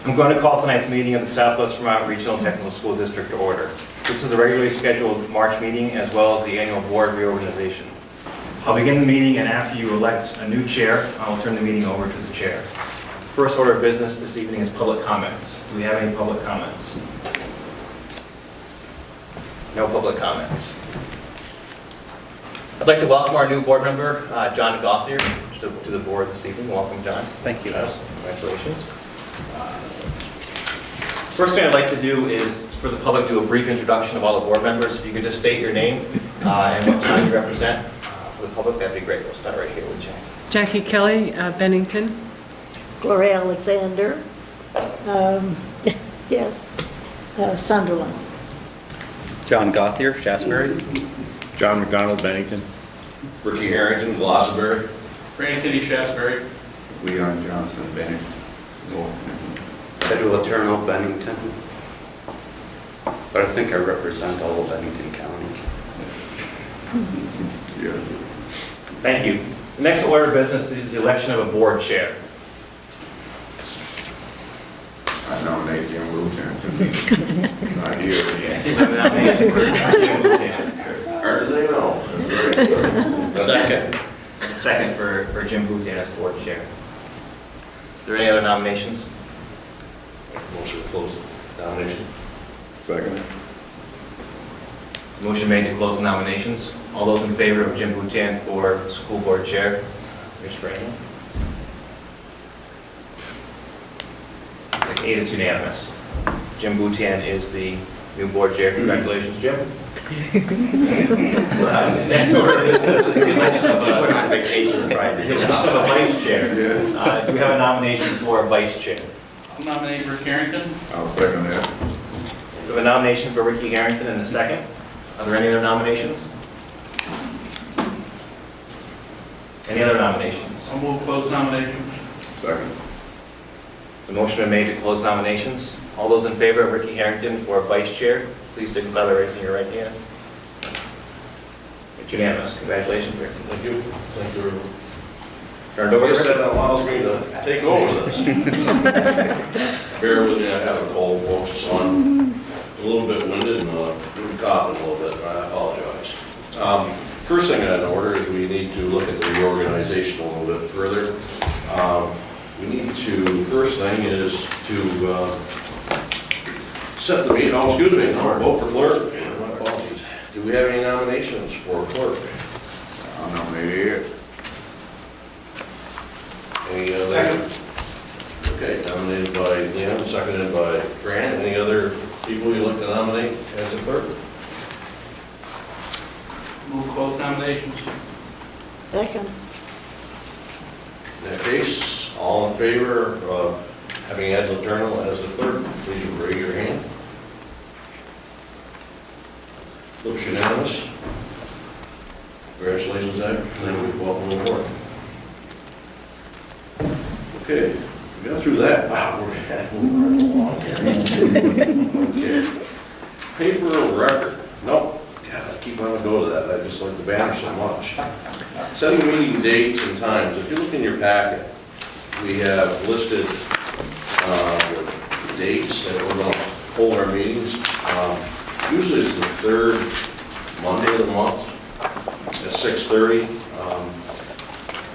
I'm going to call tonight's meeting of the Southwest Vermont Regional Technical School District to order. This is the regularly scheduled March meeting as well as the annual board reorganization. I'll begin the meeting, and after you elect a new chair, I'll turn the meeting over to the chair. First order of business this evening is public comments. Do we have any public comments? No public comments. I'd like to welcome our new board member, John Gauthier, to the board this evening. Welcome, John. Thank you. Congratulations. First thing I'd like to do is for the public do a brief introduction of all the board members. If you could just state your name and what town you represent for the public, that'd be great. We'll start right here with Jackie. Jackie Kelly, Bennington. Gloria Alexander, Sunderland. John Gauthier, Shasberry. John McDonald, Bennington. Ricky Harrington, Glossary. Frank Kitty, Shasberry. Leon Johnson, Bennington. Edward Letourneau, Bennington. But I think I represent all of Bennington County. Yeah. Thank you. The next order of business is the election of a board chair. I nominate Jim Wooten since he's not here yet. We have a nomination for Jim Boutin. Hard to say no. Second for Jim Boutin as board chair. Are there any other nominations? Motion to close the nomination. Second. Motion made to close the nominations. All those in favor of Jim Boutin for school board chair, raise your right hand. It's like 8 is unanimous. Jim Boutin is the new board chair. Congratulations, Jim. Next order of business is the election of a vice chair. Do we have a nomination for a vice chair? I'll nominate Rick Harrington. I'll second that. We have a nomination for Ricky Harrington in a second. Are there any other nominations? Any other nominations? I'll move close nomination. Second. The motion been made to close nominations. All those in favor of Ricky Harrington for vice chair, please signify by raising your right hand. It's unanimous. Congratulations, Rick. Thank you. Thank you. Turned over I to guess Rick. that allows me to take over this. Bear with me, I have a cold, folks, so I'm a little bit winded and coughing a little bit, I apologize. First thing on order is we need to look at the reorganization a little bit further. We need to, first thing is to set the meeting, vote for clerk. My apologies. Do we have any nominations for clerk? I'll nominate Ed. Any other? Okay, nominated by Leon, seconded by Fran. Any other people you'd like to nominate as a clerk? Move close nominations. Second. In that case, all in favor of having Ed Letourneau as the clerk, please raise your hand. Looks unanimous. Congratulations, Ed. Thank you. Welcome aboard. Okay, we got through that. Wow, we're moving right along here. Okay. Paper of record. Nope. God, I keep wanting to go to that. I just like the banner so much. Setting meeting dates and times. If you look in your packet, we have listed the dates that we're going to hold our meetings. Usually it's the third Monday of the month at 6:30.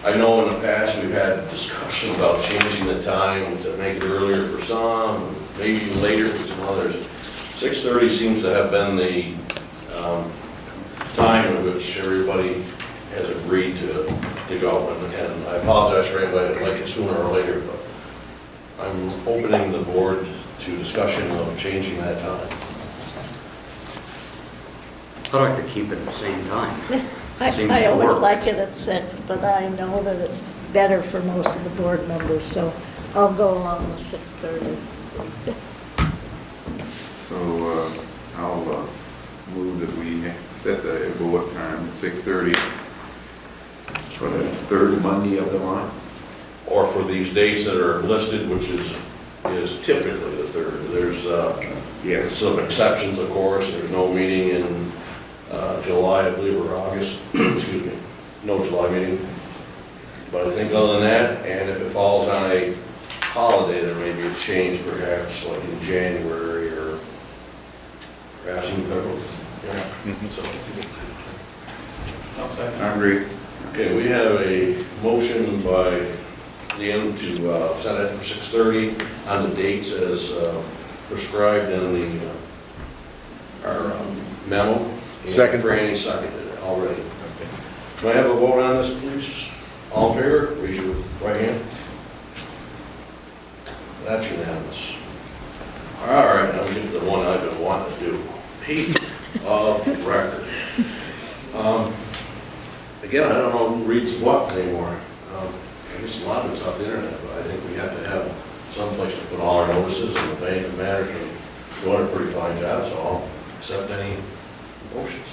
I know in the past we've had discussion about changing the time to make it earlier for some, maybe even later for some others. 6:30 seems to have been the time in which everybody has agreed to go. And I apologize for anybody that like it sooner or later, but I'm opening the board to discussion of changing that time. I'd like to keep it at the same time. Seems I to always work. like it at 6, but I know that it's better for most of the board members, so I'll go along with 6:30. So I'll move that we set the board time at 6:30 for the third Monday of the month. Or for these dates that are listed, which is typically the third. There's Yes. some exceptions, of course. There's no meeting in July, I believe, or August. Excuse me. No July meeting. But I think other than that, and if it falls on a holiday, there may be a change perhaps, like in January or perhaps even February. Yeah. So, I'll second. I agree. okay, we have a motion by Liam to set it for 6:30 on the dates as prescribed in our memo. And Second. Franny seconded it already. Can I have a vote on this, please? All in favor, raise your right hand. That's unanimous. All right, now we get to the one I've been wanting to do, paper of record. Again, I don't know who reads what anymore. I guess a lot of it's off the internet, but I think we have to have some place to put all our notices, and the bank and management doing a pretty fine job, so I'll accept any motions.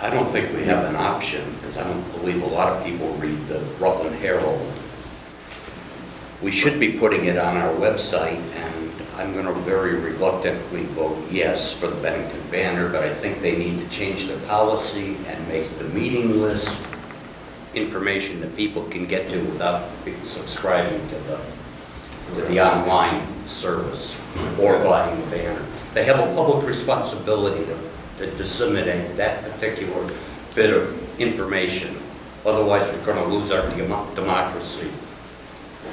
I don't think we have an option, because I don't believe a lot of people read the Rutland Herald. We should be putting it on our website, and I'm going to very reluctantly vote yes for the Bennington Banner, but I think they need to change their policy and make the meeting list information that people can get to without subscribing to the online service or buying the banner. They have a public responsibility to disseminate that particular bit of information. Otherwise, we're going to lose our democracy.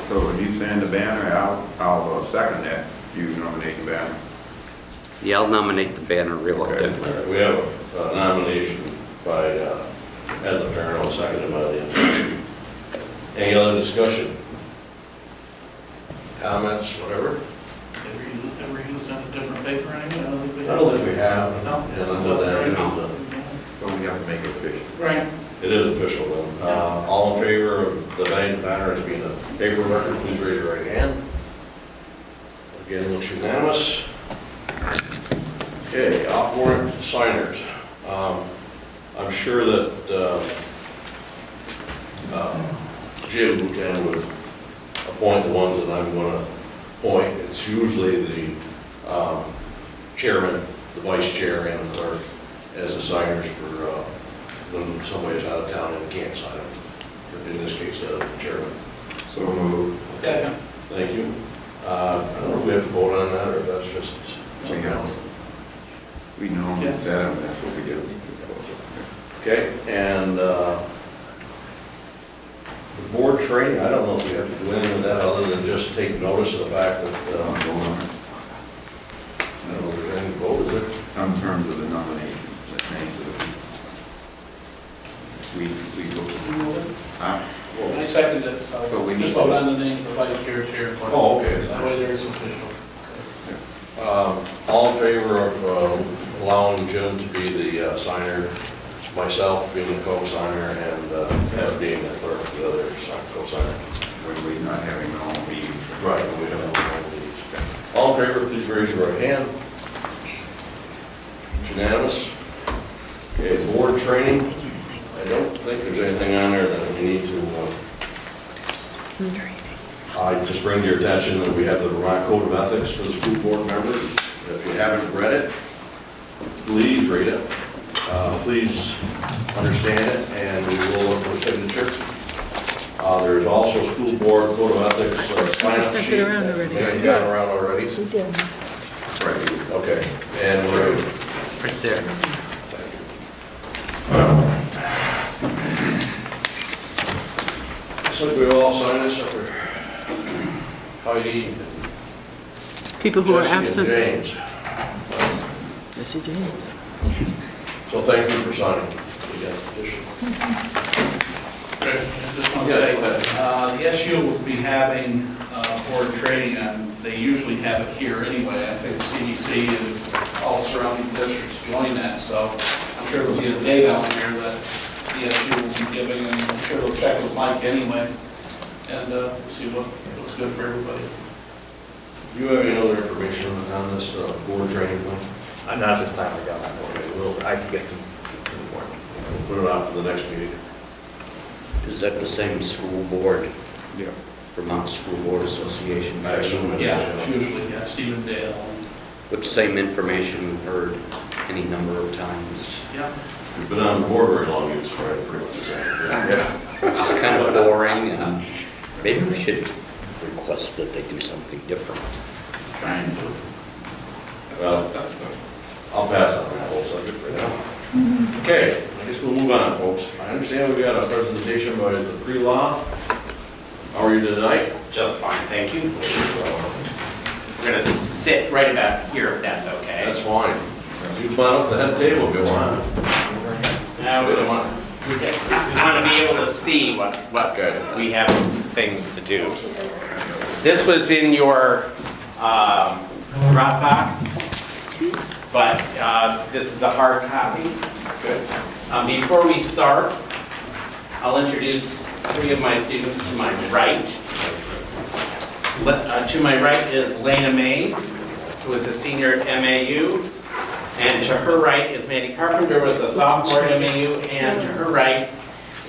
So if you send the banner, I'll second that, if you nominate the banner. Yeah, I'll nominate the banner reluctantly. All right, we have a nomination by Ed LaFerno, seconded by Liam. Any other discussion? Comments, whatever? Ever used on a different paper anyway? I don't think we have. No. And until that, But we have to make it official. Right. it is official then. All in favor of the banner as being a paper record, please raise your right hand. Again, looks unanimous. Okay, off warrant signers. I'm sure that Jim Boutin would appoint the ones that I'm going to appoint. It's usually the chairman, the vice chair, and the clerk as the signers for when somebody's out of town and can't sign them. In this case, the chairman. So moved. Second. Thank you. I don't know if we have to vote on that, or if that's just something else. We normally set them, that's what we do. Okay, and the board training, I don't know if we have to do anything with that other than just take notice of the fact that, I don't know if there's any vote, is there? In terms of the nominations, the names of the I second it, So so we just need- vote on the name of the vice chair, chair, clerk. Oh, okay. That way there is official. All in favor of allowing Jim to be the signer, myself being the co-signer, and Ed being the clerk, the other co-signer? when we're not having normal meetings. Right, we have no meetings. All in favor, please raise your right hand. It's unanimous. Okay, board training. I don't think there's anything on there that we need to, I just bring to your attention that we have the Vermont Code of Ethics for the school board members. If you haven't read it, please read it. Please understand it, and we will look for a signature. There's also school board code of ethics sign-up sent it sheet. around already. Yeah, you got it around already? We did. Right, okay. And we're, Right there. so we all sign this up there. Heidi, People who are Jesse, and absent. James. Jesse James. So thank you for signing the petition. I just want to say that the SU will be having board training, and they usually have it here anyway. I think CDC and all surrounding districts join that, so I'm sure there'll be a day down here that the SU will be giving, and I'm sure they'll check with Mike anyway, and see what's good for everybody. Do you have any other information on this board training thing? Not this time, I got my vote. I can get some more. We'll put it out for the next meeting. Is that the same school board, Yeah. Vermont School Board Association? I assume it is. Yeah, it's usually, Stephen Dale. With the same information we've heard any number of times. Yeah. We've been on the board very long, it's pretty much the same. Yeah. It's kind of boring, and maybe we should request that they do something different. Trying to. Well, I'll pass on that whole subject right now. Okay, I guess we'll move on, folks. I understand we got a presentation by the pre-law. How are you tonight? Just fine, thank you. We're gonna sit right about here if that's okay. That's fine. You come on up to the head table if you want. Now, we don't want, we want to be able to see what we have things to do. This was in your Dropbox, but this is a hard copy. Good. Before we start, I'll introduce three of my students to my right. To my right is Lena May, who is a senior at MAU. And to her right is Mandy Carpenter, who is a sophomore at MAU. And to her right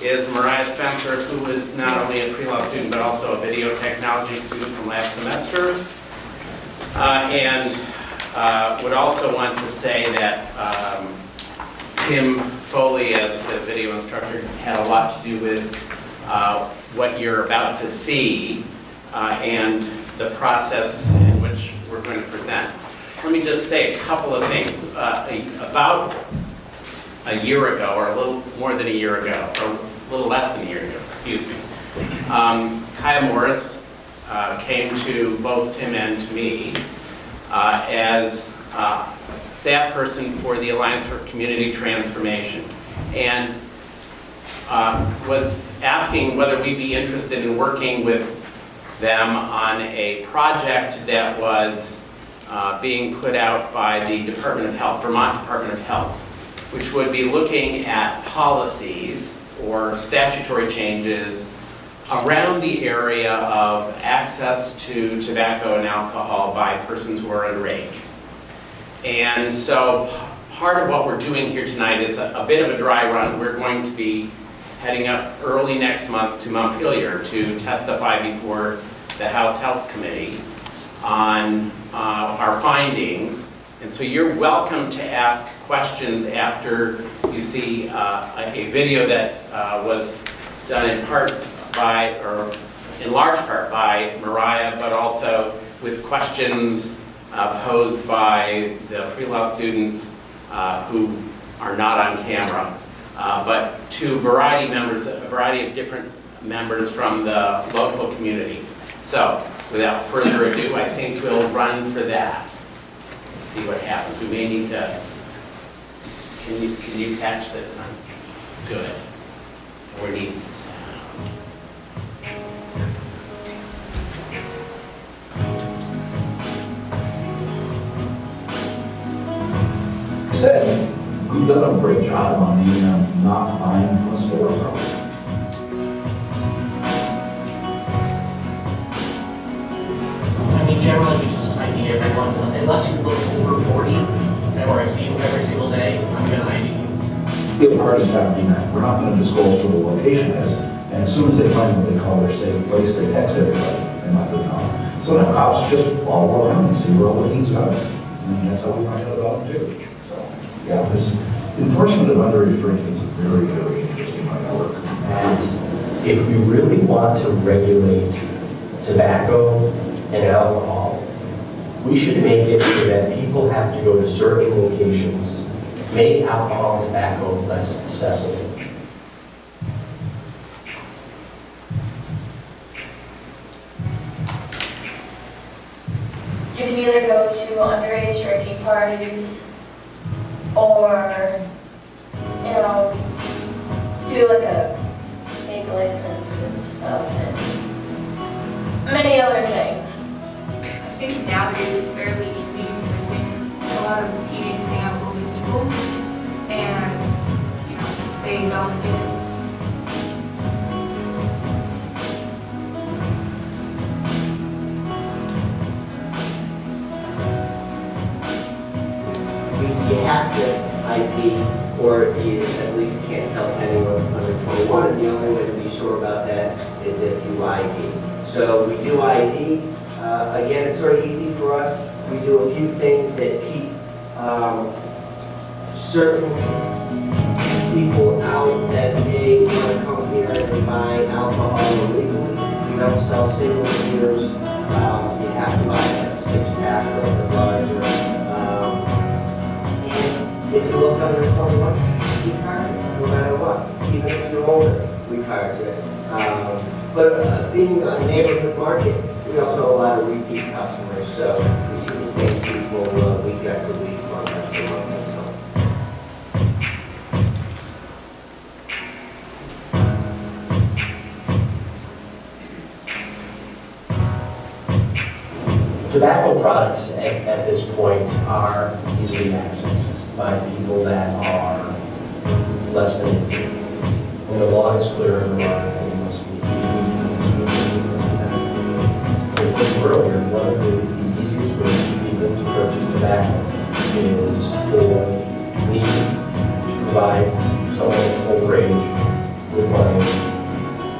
is Mariah Spencer, who is not only a pre-law student, but also a video technology student from last semester. Would also want to say that Tim Foley, as the video instructor, had a lot to do with what you're about to see and the process in which we're going to present. Let me just say a couple of things. About a year ago, or a little more than a year ago, or a little less than a year ago, excuse me, Kaya Morris came to both Tim and to me as staff person for the Alliance for Community Transformation, and was asking whether we'd be interested in working with them on a project that was being put out by the Department of Health, Vermont Department of Health, which would be looking at policies or statutory changes around the area of access to tobacco and alcohol by persons who are underage. And so part of what we're doing here tonight is a bit of a dry run. We're going to be heading up early next month to Montpelier to testify before the House Health Committee on our findings. And so you're welcome to ask questions after you see a video that was done in part by, or in large part by Mariah, but also with questions posed by the pre-law students who are not on camera, but to a variety of different members from the local community. So, without further ado, I think we'll run for that and see what happens. We may need to, can you catch this, huh? Good. Or needs. Said, we've done a great job on the not buying from a store approach. I mean, generally, we just ID everyone, unless you look over 40, or I see you every single day, I'm gonna ID you. We have parties Saturday night, we're not gonna disclose where the location is, and as soon as they find what they call their safe place, they text everybody and let them know. So now cops just follow around and see where all the heat's going, and that's how we find out about them too. Yeah, this enforcement of underage drinking is very, very interesting line of work. And if we really want to regulate tobacco and alcohol, we should make it so that people have to go to certain locations, make alcohol and tobacco less accessible. You can either go to underage drinking parties or, you know, do like a fake license and stuff and many other things. I think nowadays it's fairly easy when a lot of teenagers hang out with older people and, you know, they don't get it. You have to ID, or you at least can't sell to anyone under 21, and the only way to be sure about that is if you ID. So we do ID. Again, it's sort of easy for us. We do a few things that keep certain people out that may want to come here and buy alcohol illegally. We don't sell single heaters. You have to buy a 6-pack or larger. And if you look under 21, we charge it, no matter what. Even if you're older, we charge it. But being a neighborhood market, we also have a lot of repeat customers, so we see the same people week after week, month after month. Tobacco products at this point are easily accessed by people that are less than 18. When the law is clear in the law, it must be earlier, one of the easiest ways for people to purchase tobacco is for me to provide someone over age with money.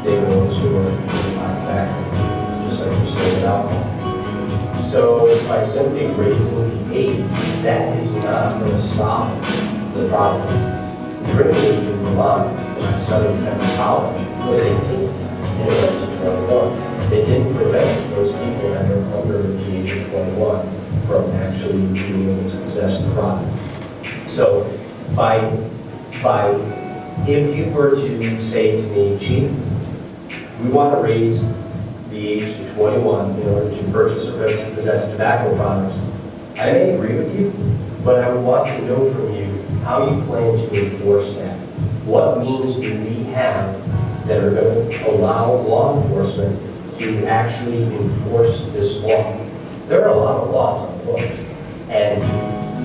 They go in the store and buy tobacco, just like you say with alcohol. So by simply raising the age, that is not going to solve the problem. Drinking age in Vermont, Southern Penn College, was 18, and it went to 21. It didn't prevent those people that are under the age of 21 from actually being able to possess the product. So if you were to say to me, Chief, we want to raise the age to 21 in order to purchase or possess tobacco products, I may agree with you, but I would want to know from you how you plan to enforce that. What means do we have that are going to allow law enforcement to actually enforce this law? There are a lot of laws on the books,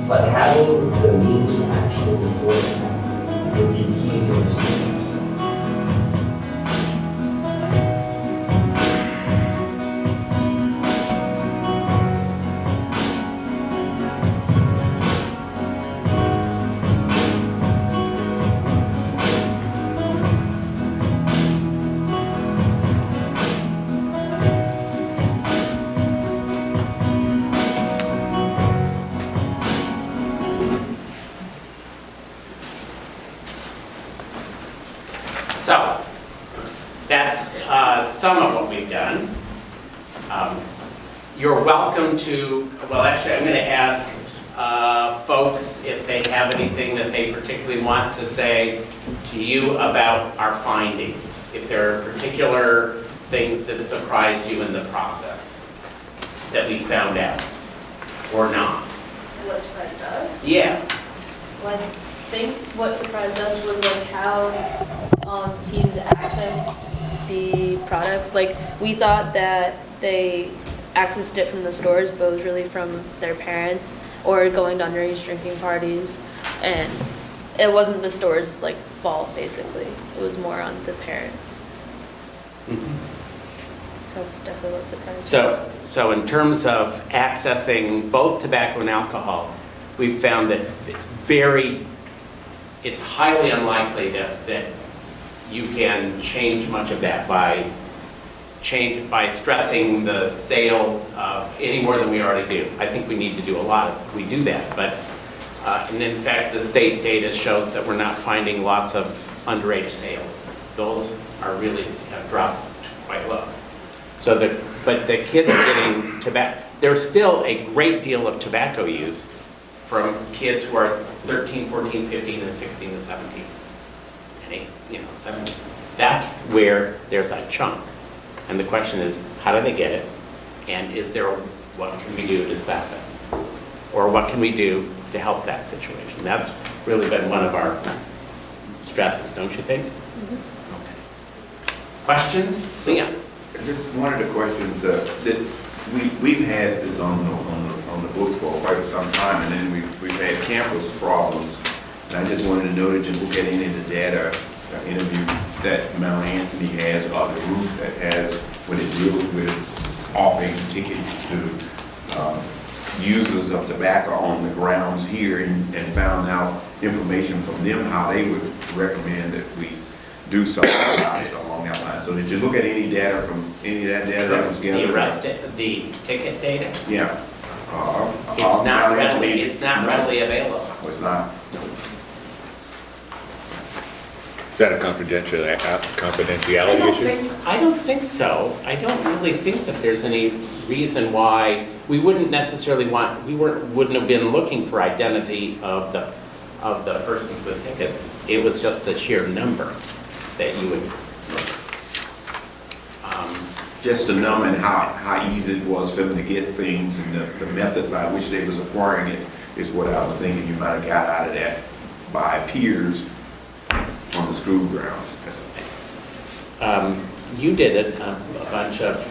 but having the means to actually enforce that would be key to the success. So, that's some of what we've done. You're welcome to, well, actually, I'm going to ask folks if they have anything that they particularly want to say to you about our findings, if there are particular things that surprised you in the process that we found out, or not. What surprised us? Yeah. Well, I think what surprised us was like how teens accessed the products. Like, we thought that they accessed it from the stores, but it was really from their parents or going to underage drinking parties, and it wasn't the store's like fault, basically. It was more on the parents. So that's definitely what surprised us. So in terms of accessing both tobacco and alcohol, we've found that it's highly unlikely that you can change much of that by stressing the sale any more than we already do. I think we need to do a lot. We do that, but and in fact, the state data shows that we're not finding lots of underage sales. Those are really have dropped quite low. But the kids are getting tobacco. There's still a great deal of tobacco use from kids who are 13, 14, 15, and 16 and 17. And 17. That's where there's a chunk. And the question is, how do they get it? And what can we do to stop it? Or what can we do to help that situation? That's really been one of our stresses, don't you think? Mm-hmm. Okay. Questions? Liam? Just one of the questions that we've had this on the books for quite some time, and then we've had campus problems. And I just wanted to know that you look at any of the data interview that Mount Anthony has, or the group that has, when it deals with offering tickets to users of tobacco on the grounds here, and found out information from them how they would recommend that we do something about it along that line. So did you look at any data from any of that data that was gathered? The ticket data? Yeah. It's not readily available. Oh, it's not? that a confidentiality issue? I don't think so. I don't really think that there's any reason why we wouldn't necessarily wouldn't have been looking for identity of the persons with tickets. It was just the sheer number that you would. Just the number and how easy it was for them to get things, and the method by which they was acquiring it is what I was thinking you might have got out of that by peers on the school grounds. You did a bunch of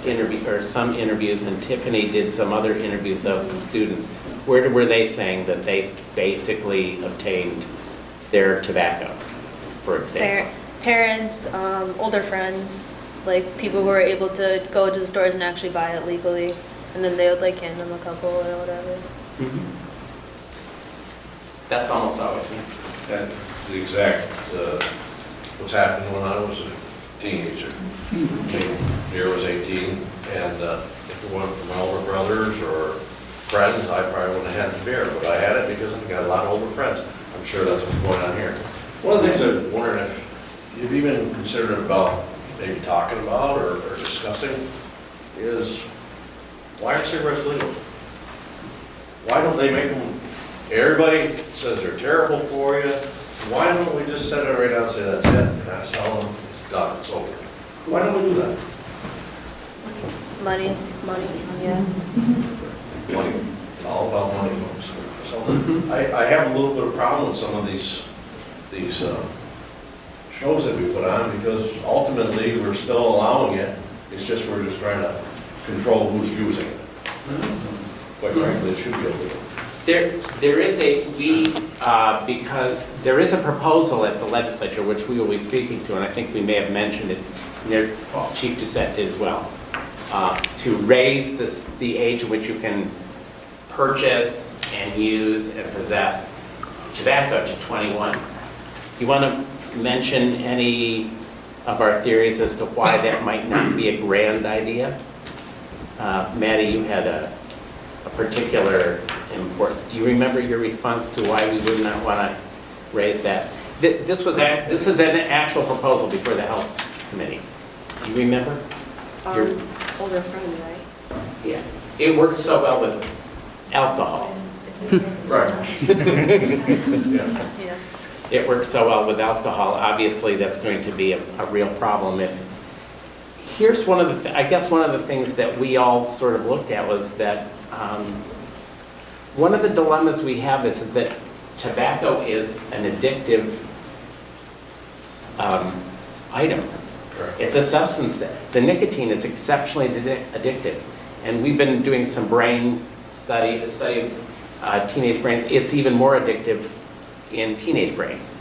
some interviews, and Tiffany did some other interviews of the students. Where were they saying that they basically obtained their tobacco, for example? Parents, older friends, like people who were able to go to the stores and actually buy it legally, and then they would like hand them a couple or whatever. That's almost always it. That's the exact, what's happened when I was a teenager. Here was 18, and if it wasn't for my older brothers or friends, I probably wouldn't have had the beer, but I had it because I've got a lot of older friends. I'm sure that's what's going on here. One of the things I was wondering if you've even considered about maybe talking about or discussing is, why are cigarettes legal? Why don't they make them, everybody says they're terrible for you, why don't we just set it right down and say that's it, you're not selling them, it's done, it's over. Why don't we do that? Money, yeah. Money. It's all about money, folks. So I have a little bit of problem with some of these shows that we put on, because ultimately we're still allowing it. It's just we're just trying to control who's using it. Quite frankly, it should be illegal. There is because there is a proposal at the legislature, which we will be speaking to, and I think we may have mentioned it, Chief Doucette did as well, to raise the age at which you can purchase and use and possess tobacco to 21. You want to mention any of our theories as to why that might not be a grand idea? Maddie, you had a particular important, do you remember your response to why we would not want to raise that? This is an actual proposal before the Health Committee. Do you remember? Older friend, right? Yeah. It worked so well with alcohol. Right. Yeah. It works so well with alcohol. Obviously, that's going to be a real problem. Here's one of the, I guess one of the things that we all sort of looked at was that one of the dilemmas we have is that tobacco is an addictive item. It's a substance that, the nicotine is exceptionally addictive. And we've been doing some brain study, the study of teenage brains. It's even more addictive in teenage brains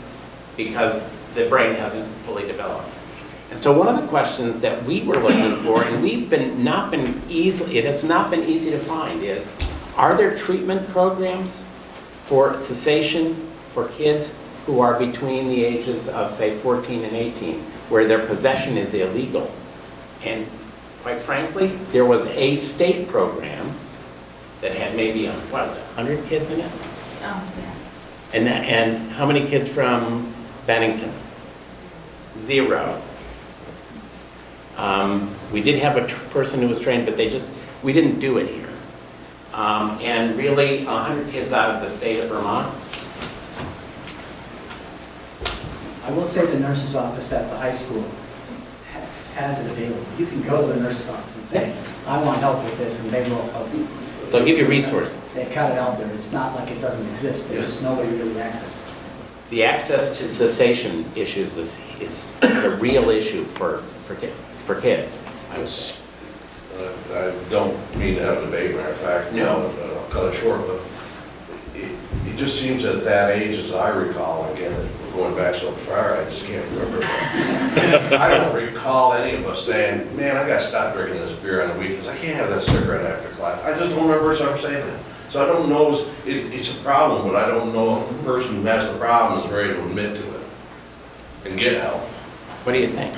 because the brain hasn't fully developed. And so one of the questions that we were looking for, and it has not been easy to find, is, are there treatment programs for cessation for kids who are between the ages of, say, 14 and 18, where their possession is illegal? And quite frankly, there was a state program that had maybe, 100 kids in it? Oh, yeah. And how many kids from Bennington? 0. We did have a person who was trained, but we didn't do it here. And really, 100 kids out of the state of Vermont. I will say the nurse's office at the high school has it available. You can go to the nurse's office and say, I want help with this, and they will help you. They'll give you resources. They've got it out there. It's not like it doesn't exist. There's just nobody really access. The access to cessation issues is a real issue for kids, I would say. I don't mean to have a debate, matter of fact. No. I'll cut it short, but it just seems at that age, as I recall, again, we're going back so far, I just can't remember. I don't recall any of us saying, man, I gotta stop drinking this beer on the weekends. I can't have that cigarette after class. I just don't remember us ever saying that. So I don't know, it's a problem, but I don't know if the person who has the problem is ready to admit to it and get help. What do you think?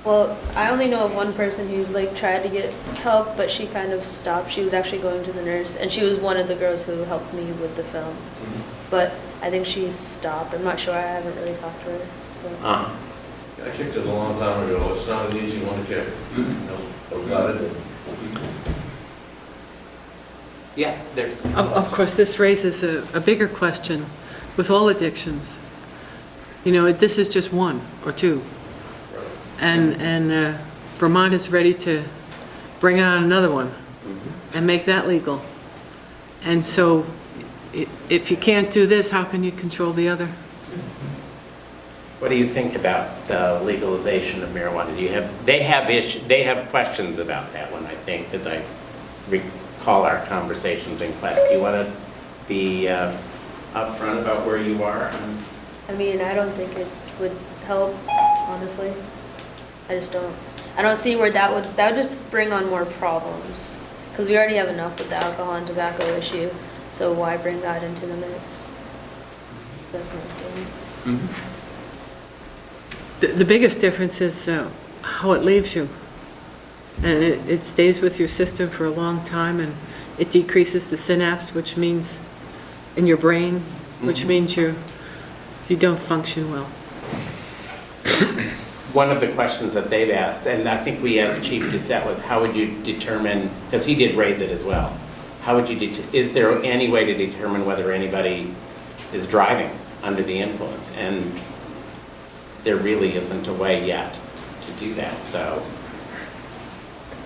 Well, I only know of one person who tried to get help, but she kind of stopped. She was actually going to the nurse, and she was one of the girls who helped me with the film. But I think she stopped. I'm not sure. I haven't really talked to her. Uh, I kicked it a long time ago, it's not an easy one to kick. I've got it. Yes, there's. Of course, this raises a bigger question with all addictions. You know, this is just one or two. And Vermont is ready to bring on another one and make that legal. And so if you can't do this, how can you control the other? What do you think about the legalization of marijuana? Do you have, they have questions about that one, I think, as I recall our conversations in class. Do you want to be upfront about where you are? I mean, I don't think it would help, honestly. I don't see where that would just bring on more problems. Because we already have enough with the alcohol and tobacco issue, so why bring that into the mix? That's my statement. The biggest difference is how it leaves you. And it stays with your system for a long time, and it decreases the synapse, which means in your brain, which means you don't function well. One of the questions that they've asked, and I think we asked Chief Doucette, was how would you determine, because he did raise it as well, how would you, is there any way to determine whether anybody is driving under the influence? And there really isn't a way yet to do that, so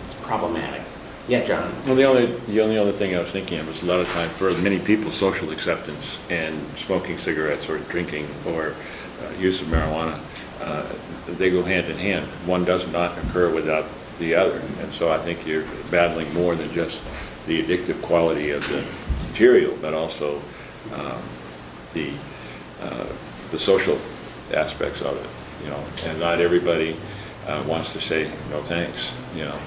it's problematic. Yeah, John? Well, the only other thing I was thinking of is a lot of time for many people, social acceptance and smoking cigarettes or drinking or use of marijuana, they go hand in hand. One does not occur without the other. And so I think you're battling more than just the addictive quality of the material, but also the social aspects of it, you know. And not everybody wants to say no thanks, you know.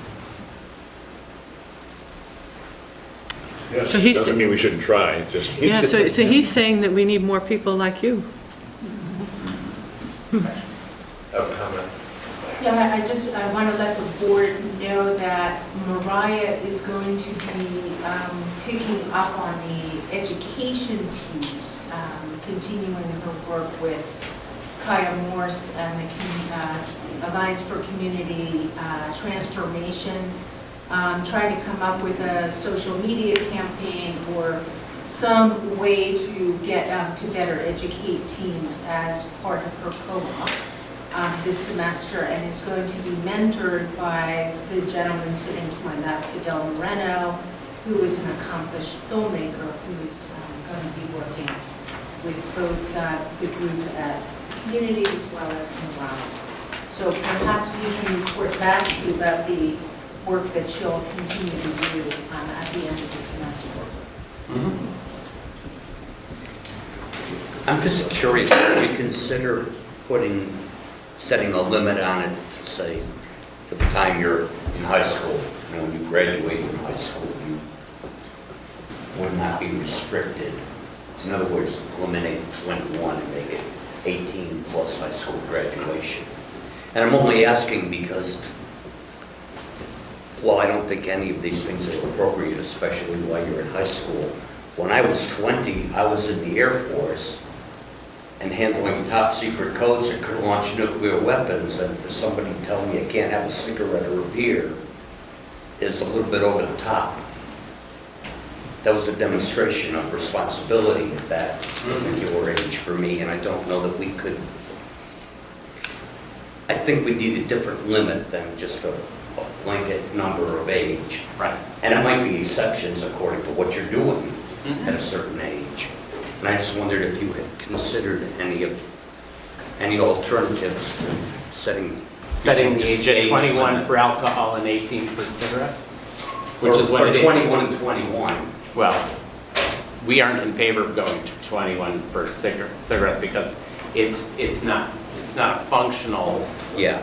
Yeah, So he's- doesn't mean we shouldn't try. It just means Yeah, so he's saying that we need more people like you. Have a comment? Yeah, I want to let the board know that Mariah is going to be picking up on the education piece, continuing her work with Kaya Morse and the Alliance for Community Transformation, trying to come up with a social media campaign or some way to get to better educate teens as part of her co-op this semester, and is going to be mentored by the gentleman sitting to my left, Fidel Moreno, who is an accomplished filmmaker who is going to be working with both the group at Community as well as Morale. So perhaps we can report back to you about the work that she'll continue to do at the end of the semester. I'm just curious, would you consider setting a limit on it, say, for the time you're in high school? You know, when you graduate from high school, you would not be restricted. So in other words, eliminate 21 and make it 18 plus high school graduation. And I'm only asking because, well, I don't think any of these things are appropriate, especially while you're in high school. When I was 20, I was in the Air Force and handling top secret codes that could launch nuclear weapons, and for somebody to tell me I can't have a cigarette or a beer is a little bit over the top. That was a demonstration of responsibility at that particular age for me, and I don't know that we could. I think we need a different limit than just a blanket number of age. Right. And it might be exceptions according to what you're doing at a certain age. And I just wondered if you had considered any alternatives to Setting the age at 21 for alcohol and 18 for cigarettes? Which is what it is. 21 and 21. Well, we aren't in favor of going to 21 for cigarettes because it's not a functional. Yeah.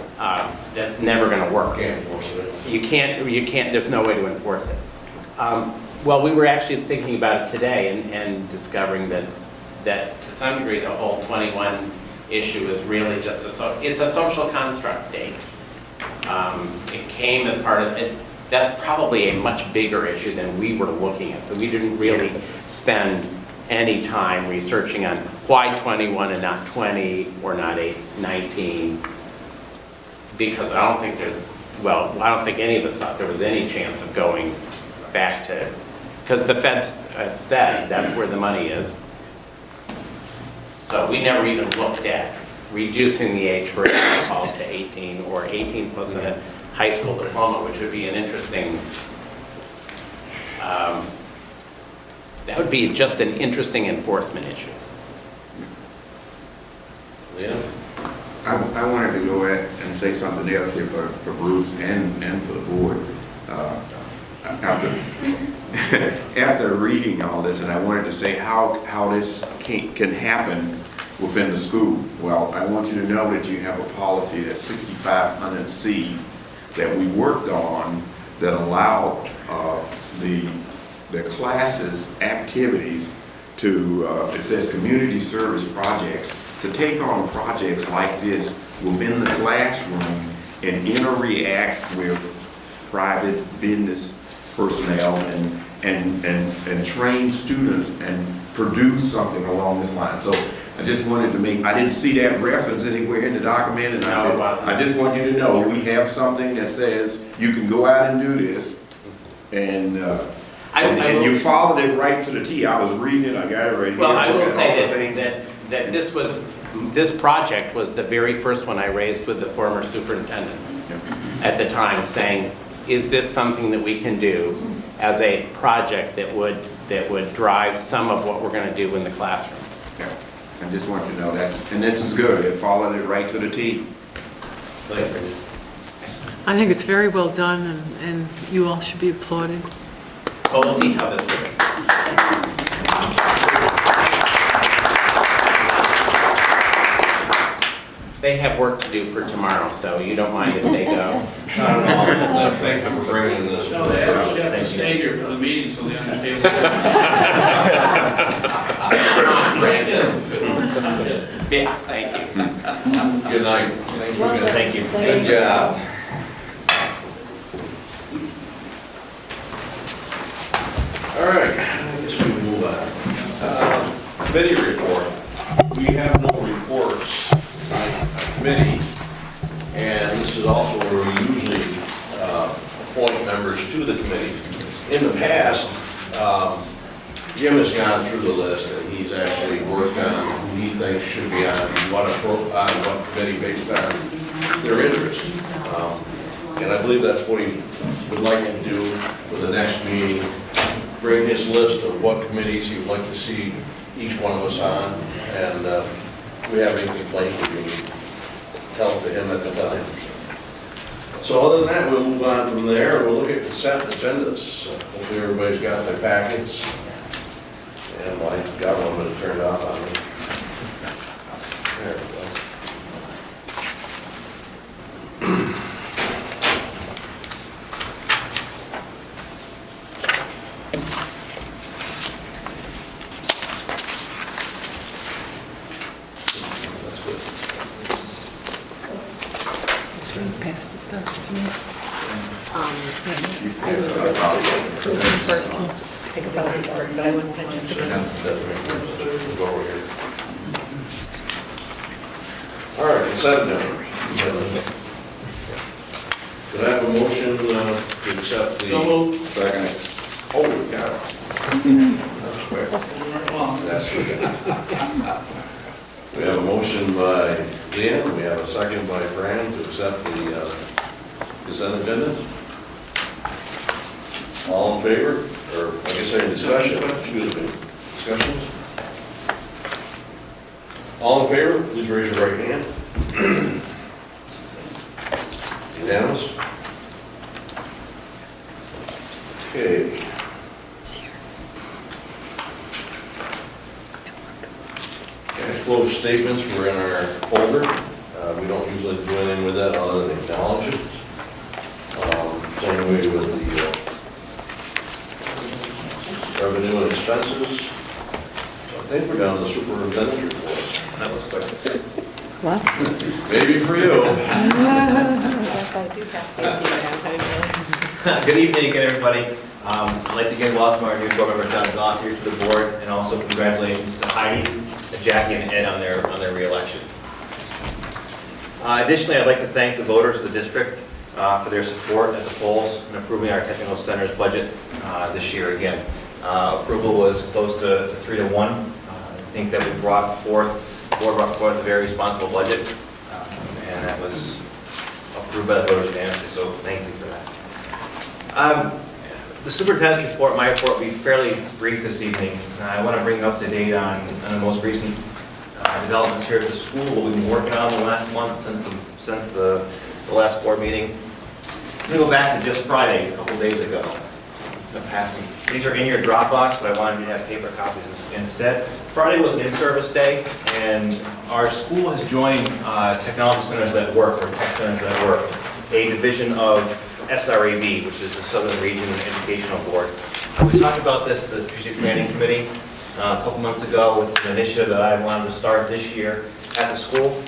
That's never going to work. Can't enforce it. You can't, there's no way to enforce it. Well, we were actually thinking about it today and discovering that to some degree the whole 21 issue is really just it's a social construct date. It came as part of it. That's probably a much bigger issue than we were looking at. So we didn't really spend any time researching on why 21 and not 20 or not 19. Because I don't think I don't think any of us thought there was any chance of going back to, because the feds have said that's where the money is. So we never even looked at reducing the age for alcohol to 18 or 18 plus a high school diploma, which would be an interesting, that would be just an interesting enforcement issue. Yeah. I wanted to go ahead and say something else here for Bruce and for the board. After reading all this, and I wanted to say how this can happen within the school. Well, I want you to know that you have a policy that's 6500C that we worked on that allowed the classes activities to, it says community service projects, to take on projects like this within the classroom and interact with private business personnel and train students and produce something along this line. So I just wanted to make, I didn't see that reference anywhere in the document, and I said, I just want you to know we have something that says you can go out and do this, and you followed it right to the T. I was reading it, I got it right here. Well, I will say that this project was the very first one I raised with the former superintendent at the time, saying, is this something that we can do as a project that would drive some of what we're going to do in the classroom? Yeah. I just want you to know and this is good. It followed it right to the T. I think it's very well done, and you all should be applauded. Well, we'll see how this works. They have work to do for tomorrow, so you don't mind if they go. Thank you for bringing this. No, they actually have to stay here for the meeting so they understand. Yeah, thank you. Good night. Thank you. Good job. All right, I guess we can move on. Committee report. We have no reports by committee, and this is also where we usually appoint members to the committee. In the past, Jim has gone through the list, and he's actually worked on who he thinks should be on what committee based on their interest. And I believe that's what he would like to do for the next meeting, bring his list of what committees he would like to see each one of us on, and if we have any complaints, we can tell to him at the time. So other than that, we'll move on from there. We'll look at consent agendas. Hopefully everybody's got their packets. And I got one, but it turned off on me. There we go. That's good. It's really past the stuff to me. I was First, think about it, but I wouldn't mention it. Go over here. All right, consent agenda. Could I have a motion to accept the? So moved. Second. Holy cow. That's quick. That's good. We have a motion by Dan, we have a second by Fran to accept the consent agenda. All in favor? Or, I guess, any discussion? Excuse me. Discussions? All in favor, please raise your right hand. Unanimous? Okay. Cash flow statements were in our folder. We don't usually do anything with that other than acknowledge it. Same way with the revenue and expenses. I think we're down to the superintendent's report. That was quick. What? Maybe for you. Yes, I do pass these to you now. Good evening, everybody. I'd like to again welcome our new board member, John Gauthier, to the board, and also congratulations to Heidi, Jackie, and Ed on their re-election. Additionally, I'd like to thank the voters of the district for their support at the polls in approving our technical center's budget this year again. Approval was close to 3-1. I think that we brought forth a very responsible budget, and that was approved by the voters unanimously, so thank you for that. The superintendent's report, my report, will be fairly brief this evening. I want to bring you up to date on the most recent developments here at the school, what we've been working on the last month since the last board meeting. I'm going to go back to just Friday, a couple days ago. These are in your Dropbox, but I wanted you to have paper copies instead. Friday was an in-service day, and our school has joined Technology Centers That Work, or Tech Centers That Work, a division of SRAB, which is the Southern Region Educational Board. We talked about this at the Strategic Planning Committee a couple months ago. It's an initiative that I wanted to start this year at the school.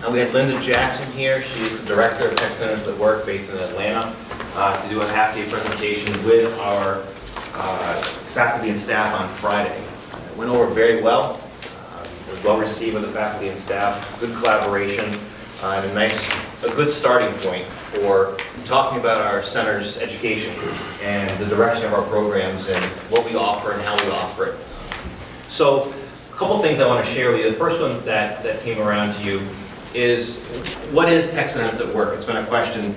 We had Linda Jackson here. She's the director of Tech Centers That Work based in Atlanta to do a half-day presentation with our faculty and staff on Friday. It went over very well. It was well received with the faculty and staff, good collaboration, and a good starting point for talking about our center's education and the direction of our programs and what we offer and how we offer it. So a couple things I want to share with you. The first one that came around to you is, what is Tech Centers That Work? It's been a question,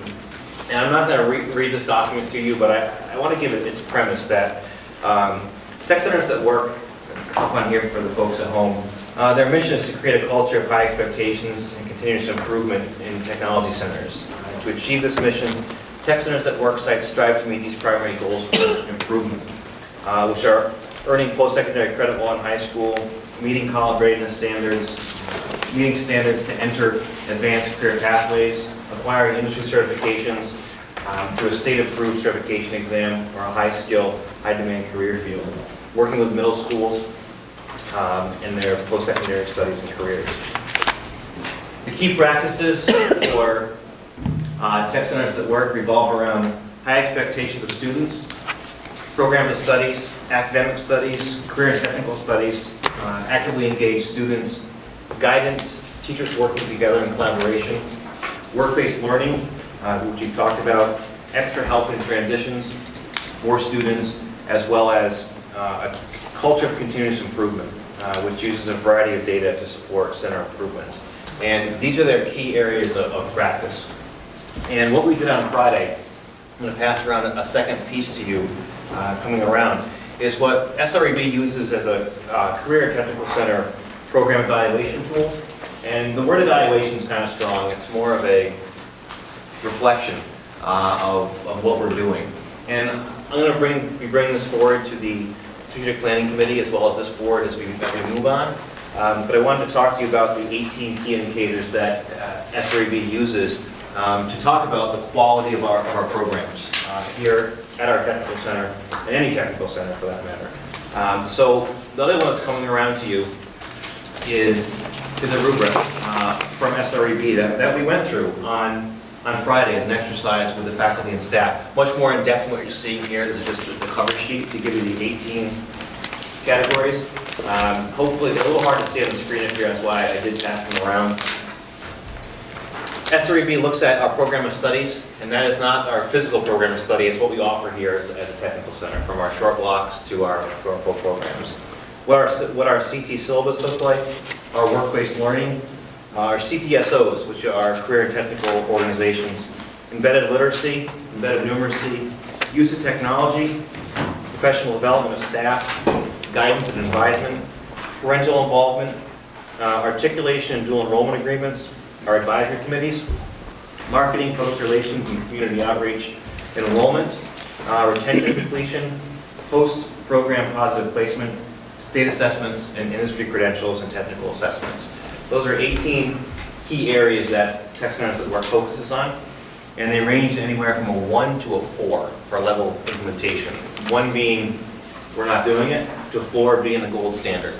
and I'm not going to read this document to you, but I want to give it its premise that Tech Centers That Work, up on here for the folks at home, their mission is to create a culture of high expectations and continuous improvement in technology centers. To achieve this mission, Tech Centers That Work sites strive to meet these primary goals for improvement, which are earning post-secondary credit while in high school, meeting college readiness standards, meeting standards to enter advanced career pathways, acquiring industry certifications through a state-approved certification exam or a high-skill, high-demand career field, working with middle schools in their post-secondary studies and careers. The key practices for Tech Centers That Work revolve around high expectations of students, program of studies, academic studies, career and technical studies, actively engaged students, guidance, teachers working together in collaboration, work-based learning, which you've talked about, extra help in transitions for students, as well as a culture of continuous improvement, which uses a variety of data to support center improvements. And these are their key areas of practice. And what we did on Friday, I'm going to pass around a second piece to you coming around, is what SRAB uses as a career and technical center program evaluation tool. And the word evaluation is kind of strong. It's more of a reflection of what we're doing. And I'm going to be bringing this forward to the Strategic Planning Committee as well as this board as we move on. But I wanted to talk to you about the 18 key indicators that SRAB uses to talk about the quality of our programs here at our technical center, and any technical center for that matter. So the other one that's coming around to you is a rubric from SRAB that we went through on Friday as an exercise with the faculty and staff. Much more in depth than what you're seeing here. This is just the cover sheet to give you the 18 categories. Hopefully, they're a little hard to see on the screen up here, that's why I did pass them around. SRAB looks at our program of studies, and that is not our physical program of study, it's what we offer here as a technical center, from our short blocks to our full programs. What our CT syllabus looks like, our work-based learning, our CTSOs, which are career and technical organizations, embedded literacy, embedded numeracy, use of technology, professional development of staff, guidance and advisement, parental involvement, articulation and dual enrollment agreements, our advisory committees, marketing, public relations, and community outreach, and enrollment, retention and completion, post-program positive placement, state assessments, and industry credentials and technical assessments. Those are 18 key areas that Tech Centers That Work focuses on, and they range anywhere from a 1 to a 4 for level of implementation. 1 being we're not doing it, to 4 being the gold standard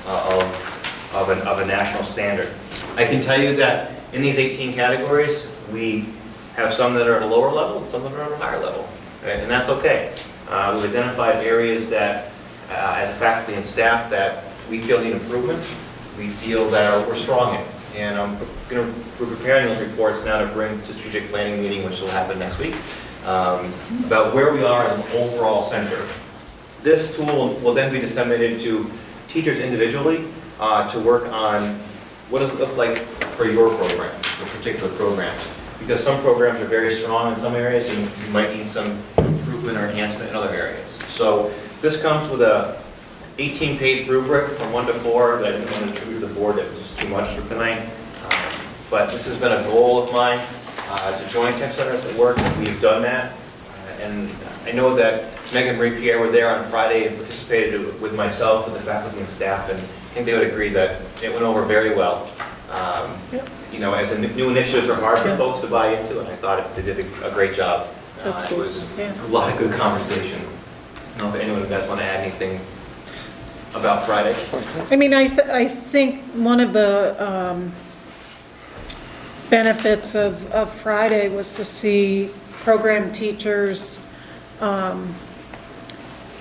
of a national standard. I can tell you that in these 18 categories, we have some that are at a lower level and some that are at a higher level, and that's okay. We've identified areas that, as a faculty and staff, that we feel need improvement. We feel that we're strong in. And we're preparing those reports now to bring to strategic planning meeting, which will happen next week, about where we are in the overall center. This tool will then be disseminated to teachers individually to work on what does it look like for your program, for particular programs. Because some programs are very strong in some areas and you might need some improvement or enhancement in other areas. So this comes with a 18-page rubric from 1 to 4 that I didn't want to attribute to the board, that was just too much for tonight. But this has been a goal of mine to join Tech Centers at Work, and we've done that. And I know that Meg and Marie Pierre were there on Friday and participated with myself, with the faculty and staff, and I think they would agree that it went over very well. You know, as new initiatives are hard for folks to buy into, and I thought they did a great job. It was a lot of good conversation. I don't know if anyone of you guys want to add anything about Friday. I mean, I think one of the benefits of Friday was to see program teachers,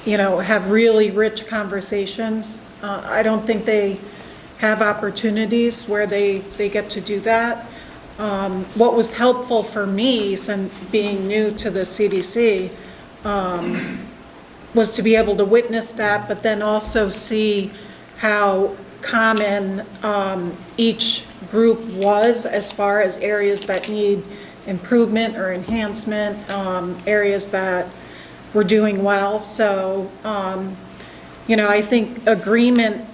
you know, have really rich conversations. I don't think they have opportunities where they get to do that. What was helpful for me, since being new to the CDC, was to be able to witness that, but then also see how common each group was as far as areas that need improvement or enhancement, areas that were doing well. So, you know, I think agreement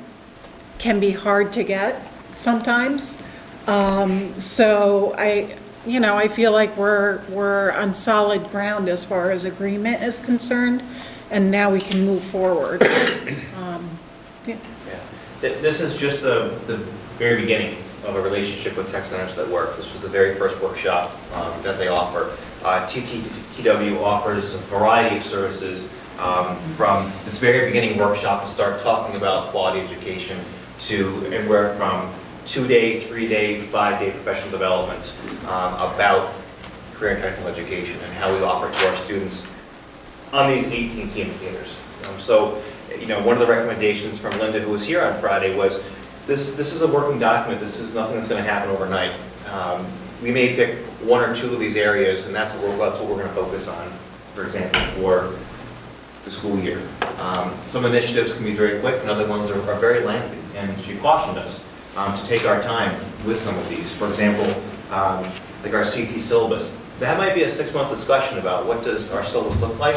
can be hard to get sometimes. So I feel like we're on solid ground as far as agreement is concerned, and now we can move forward. This is just the very beginning of a relationship with Tech Centers that Work. This was the very first workshop that they offer. TTTW offers a variety of services from this very beginning workshop to start talking about quality education to anywhere from 2-day, 3-day, 5-day professional developments about career and technical education and how we offer to our students on these 18 key indicators. So, you know, one of the recommendations from Linda, who was here on Friday, was this is a working document. This is nothing that's going to happen overnight. We may pick 1 or 2 of these areas, and that's what we're going to focus on, for example, for the school year. Some initiatives can be very quick, and other ones are very lengthy, and she cautioned us to take our time with some of these. For example, like our CT syllabus. That might be a 6-month discussion about what does our syllabus look like,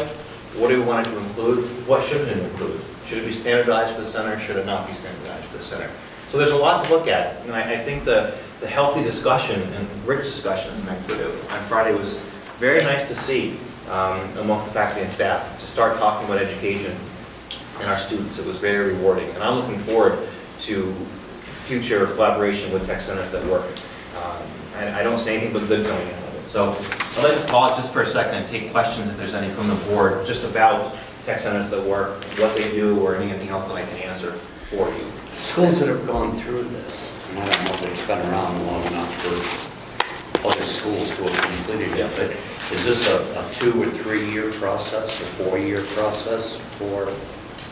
what do we want it to include, what shouldn't it include? Should it be standardized for the center, should it not be standardized for the center? So there's a lot to look at, and I think the healthy discussion and rich discussion, as Meg put it, on Friday was very nice to see amongst the faculty and staff, to start talking about education and our students. It was very rewarding, and I'm looking forward to future collaboration with Tech Centers that Work. I don't see anything but good coming out of it. So I'd like to pause just for a second and take questions, if there's any from the board, just about Tech Centers that Work, what they do, or anything else that I can answer for you. Schools that have gone through this, and I don't know if it's been around long enough for other schools to have completed it, but is this a 2 or 3 year process, a 4-year process for?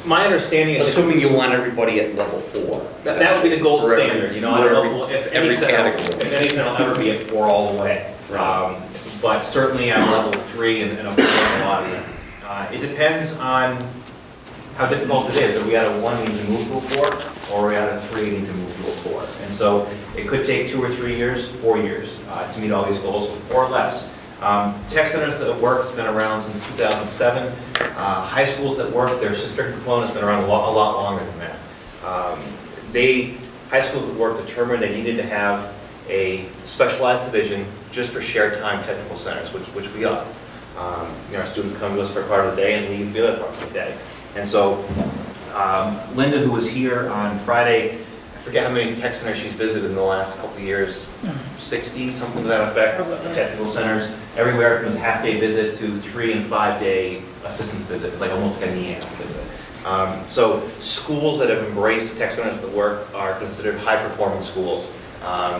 My understanding is, assuming you want everybody at level 4. That would be the gold standard. You know, I don't know if any center will ever be at 4 all the way. But certainly at level 3 and a 4 in a lot of them. It depends on how difficult it is. Are we at a 1 need to move to a 4, or are we at a 3 need to move to a 4? And so it could take 2 or 3 years, 4 years to meet all these goals, or less. Tech Centers that Work has been around since 2007. High schools that Work, their sister component has been around a lot longer than that. High schools that Work determined they needed to have a specialized division just for shared time technical centers, which we are. You know, our students come to us for part of the day and leave the other parts of the day. And so Linda, who was here on Friday, I forget how many Tech Centers she's visited in the last couple of years, 60, something to that effect, technical centers, everywhere from a half-day visit to 3- and 5-day assistance visits, like almost like a NEAM visit. So schools that have embraced Tech Centers that Work are considered high-performing schools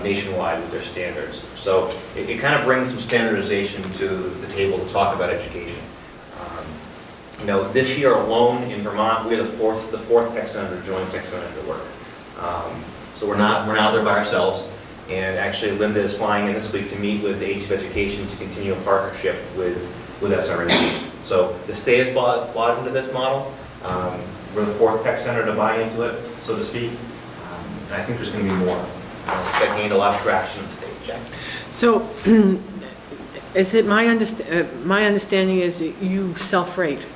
nationwide with their standards. So it kind of brings some standardization to the table to talk about education. This year alone in Vermont, we're the fourth tech center to join tech center to work. So we're not there by ourselves. And actually, Linda is flying in this week to meet with the Agency of Education to continue a partnership with SRNC. So the state has bought into this model. We're the fourth tech center to buy into it, so to speak. And I think there's going to be more. It's got gained a lot of traction in the state. Jack? So, is it my understanding is that you self-rate?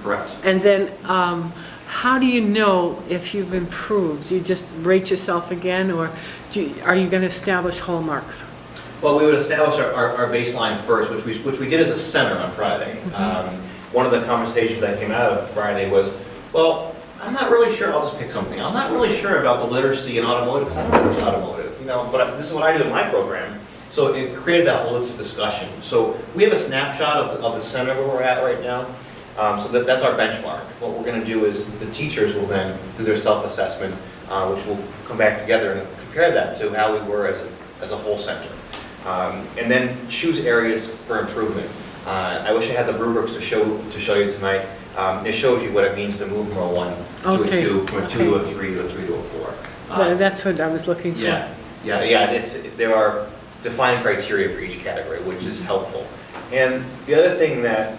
Correct. And then, how do you know if you've improved? Do you just rate yourself again, or are you going to establish hallmarks? Well, we would establish our baseline first, which we did as a center on Friday. One of the conversations that came out of Friday was, well, I'm not really sure, I'll just pick something. I'm not really sure about the literacy in automotive, because I don't teach automotive, but this is what I do in my program. So it created that holistic discussion. So we have a snapshot of the center where we're at right now. So that's our benchmark. What we're going to do is the teachers will then do their self-assessment, which will come back together and compare that to how we were as a whole center. And then choose areas for improvement. I wish I had the rubrics to show you tonight. It shows you what it means to move from a 1 to a 2, from a 2 to a 3 to a 3 to a 4. That's what I was looking for. Yeah. There are defined criteria for each category, which is helpful. And the other thing that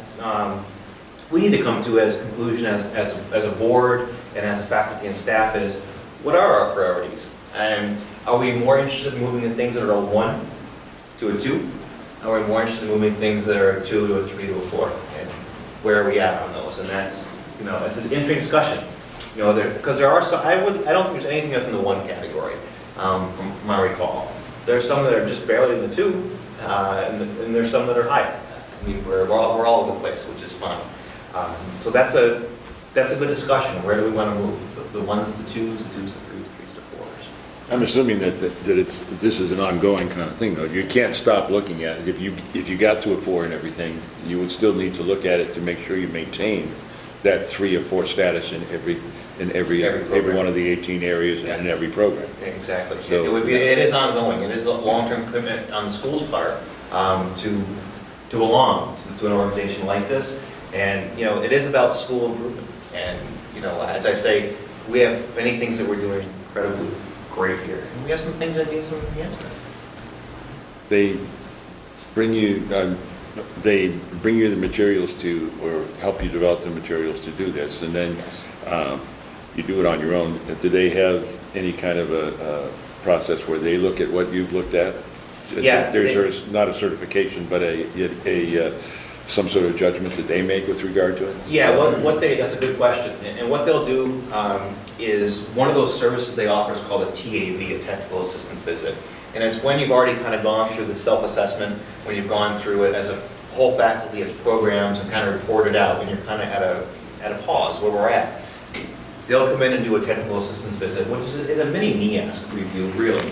we need to come to as a conclusion as a board and as a faculty and staff is, what are our priorities? And are we more interested in moving the things that are a 1 to a 2? Or are we more interested in moving things that are a 2 to a 3 to a 4? And where are we at on those? And that's, it's an interesting discussion. Because there are some, I don't think there's anything that's in the 1 category, from my recall. There's some that are just barely in the 2, and there's some that are higher. I mean, we're all over the place, which is fun. So that's a good discussion. Where do we want to move? The 1s, the 2s, the 2s, the 3s, 3s to 4s. I'm assuming that this is an ongoing kind of thing, though. You can't stop looking at it. If you got to a 4 and everything, you would still need to look at it to make sure you maintain that 3 or 4 status in every one of the 18 areas and in every program. Exactly. So, it is ongoing. It is a long-term commitment on the school's part to belong to an organization like this. And, it is about school improvement. And, as I say, we have many things that we're doing incredibly great here. And we have some things that need some enhancement. They bring you the materials to, or help you develop the materials to do this, and then you do it on your own. Do they have any kind of a process where they look at what you've looked at? Yeah. There's not a certification, but some sort of judgment that they make with regard to it? Yeah, that's a good question. And what they'll do is, one of those services they offer is called a TAV, a technical assistance visit. And it's when you've already kind of gone through the self-assessment, when you've gone through it as a whole faculty, as programs, and kind of reported out, and you're kind of at a pause where we're at. They'll come in and do a technical assistance visit, which is a mini NEASC review, really.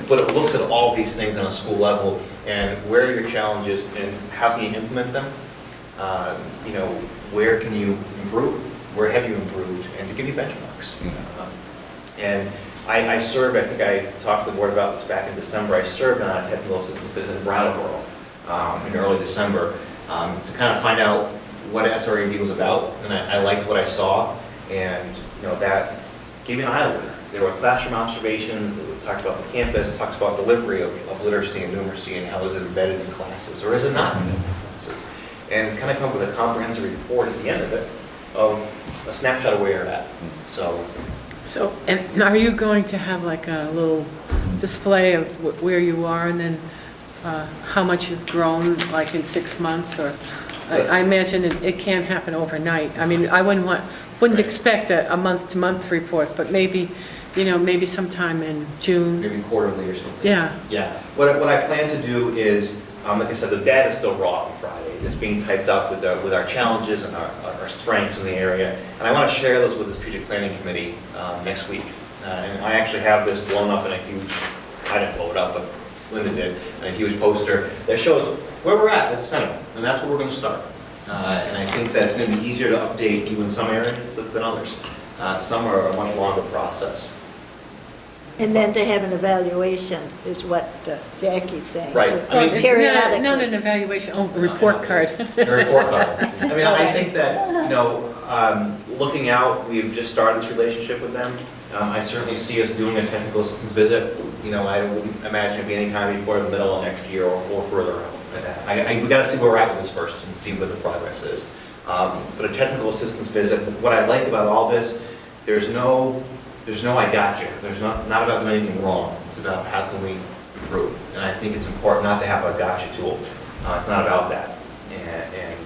But it looks at all these things on a school level, and where are your challenges, and how can you implement them? Where can you improve? Where have you improved? And to give you benchmarks. And I served, I think I talked to the board about this back in December, I served on a technical assistance visit in Brattleboro in early December to kind of find out what SRAD was about, and I liked what I saw, and that gave me an eye opener. There were classroom observations that talked about the campus, talks about delivery of literacy and numeracy, and how is it embedded in classes, or is it not embedded in classes? And kind of come up with a comprehensive report at the end of it, of a snapshot of where you're at. So, and are you going to have like a little display of where you are, and then how much you've grown, like in 6 months? Or I imagine it can't happen overnight. I mean, I wouldn't expect a month-to-month report, but maybe, maybe sometime in June. Maybe quarterly or something. Yeah. Yeah. What I plan to do is, like I said, the data is still raw from Friday. It's being typed up with our challenges and our strengths in the area. And I want to share those with the strategic planning committee next week. And I actually have this blown up in a huge, I didn't blow it up, but Linda did, in a huge poster that shows where we're at as a center. And that's where we're going to start. And I think that's going to be easier to update you in some areas than others. Some are a much longer process. And then to have an evaluation is what Jackie's saying. Right. to- I mean- Periodically. Not an evaluation, oh, a report card. A report card. I mean, I think that, looking out, we've just started this relationship with them. I certainly see us doing a technical assistance visit. I wouldn't imagine it'd be any time before the middle of next year or further out. We gotta see where we're at with this first and see what the progress is. But a technical assistance visit, what I like about all this, there's no I got you. There's not about doing anything wrong. It's about how can we improve. And I think it's important not to have a gotcha tool. It's not about that. And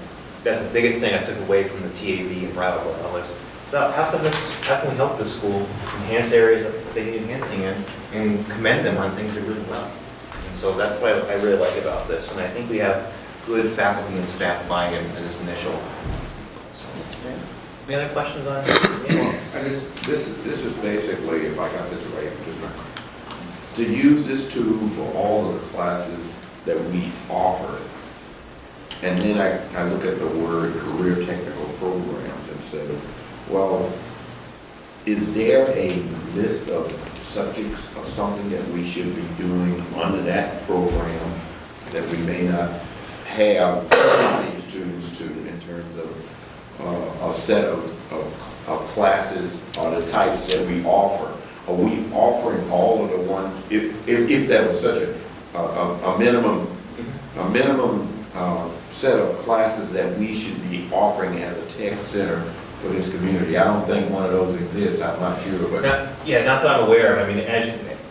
that's the biggest thing I took away from the TAV and Brattleboro was about how can we help this school enhance areas that they need enhancing in and commend them on things they're doing well. And so that's what I really like about this. And I think we have good faculty and staff buy-in in this initial. Any other questions on This is basically, if I got this right, to use this tool for all of the classes that we offer. And then I look at the word career technical programs and says, well, is there a list of subjects or something that we should be doing under that program that we may not have these students to in terms of a set of classes or the types that we offer? Are we offering all of the ones, if there was such a minimum set of classes that we should be offering as a tech center for this community? I don't think one of those exists, I'm not sure, but. not that I'm aware of. I mean,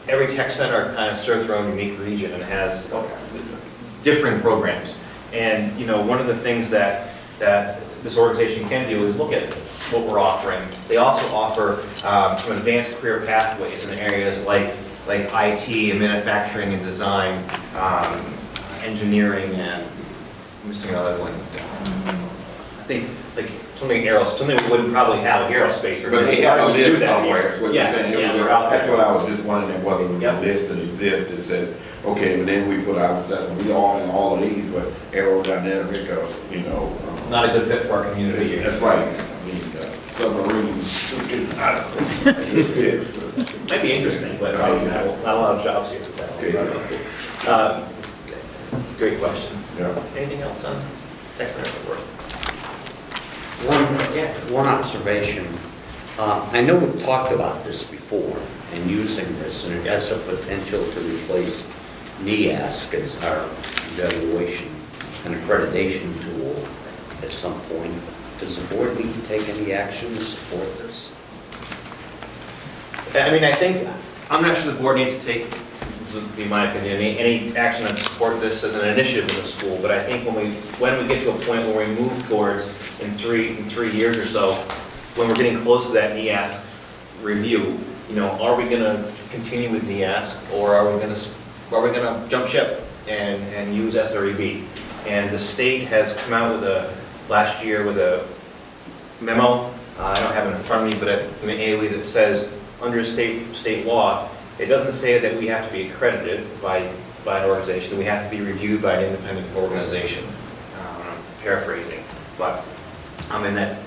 every tech center kind of serves their own unique region and has different programs. And, one of the things that this organization can do is look at what we're offering. They also offer some advanced career pathways in areas like IT and manufacturing and design, engineering, and I'm missing another one. I think like something we wouldn't probably have like aerospace or. But they have a list somewhere, is what you're Yes, saying. yes, they're out there. That's what I was just wondering, whether it was a list that exists that said, okay, but then we put out assessment, we offering all of these, but aerodynamic, Not a good fit for our community. That's right. I mean, submarines is not a good fit. Might be interesting, but not a lot of jobs here with that. It's a great question. Yeah. Anything else on tech centers at work? One observation. I know we've talked about this before and using this, and it has a potential to replace NEASC as our evaluation and accreditation tool at some point. Does the board need to take any action to support this? I mean, I'm not sure the board needs to take, this would be my opinion, any action to support this as an initiative in the school, but I think when we get to a point where we move towards, in three years or so, when we're getting close to that NEASC review, are we going to continue with NEASC, or are we going to jump ship and use SREB? And the state has come out last year with a memo, I don't have it in front of me, but from the AOE that says, under state law, it doesn't say that we have to be accredited by an organization, we have to be reviewed by an independent organization. I'm paraphrasing, but in that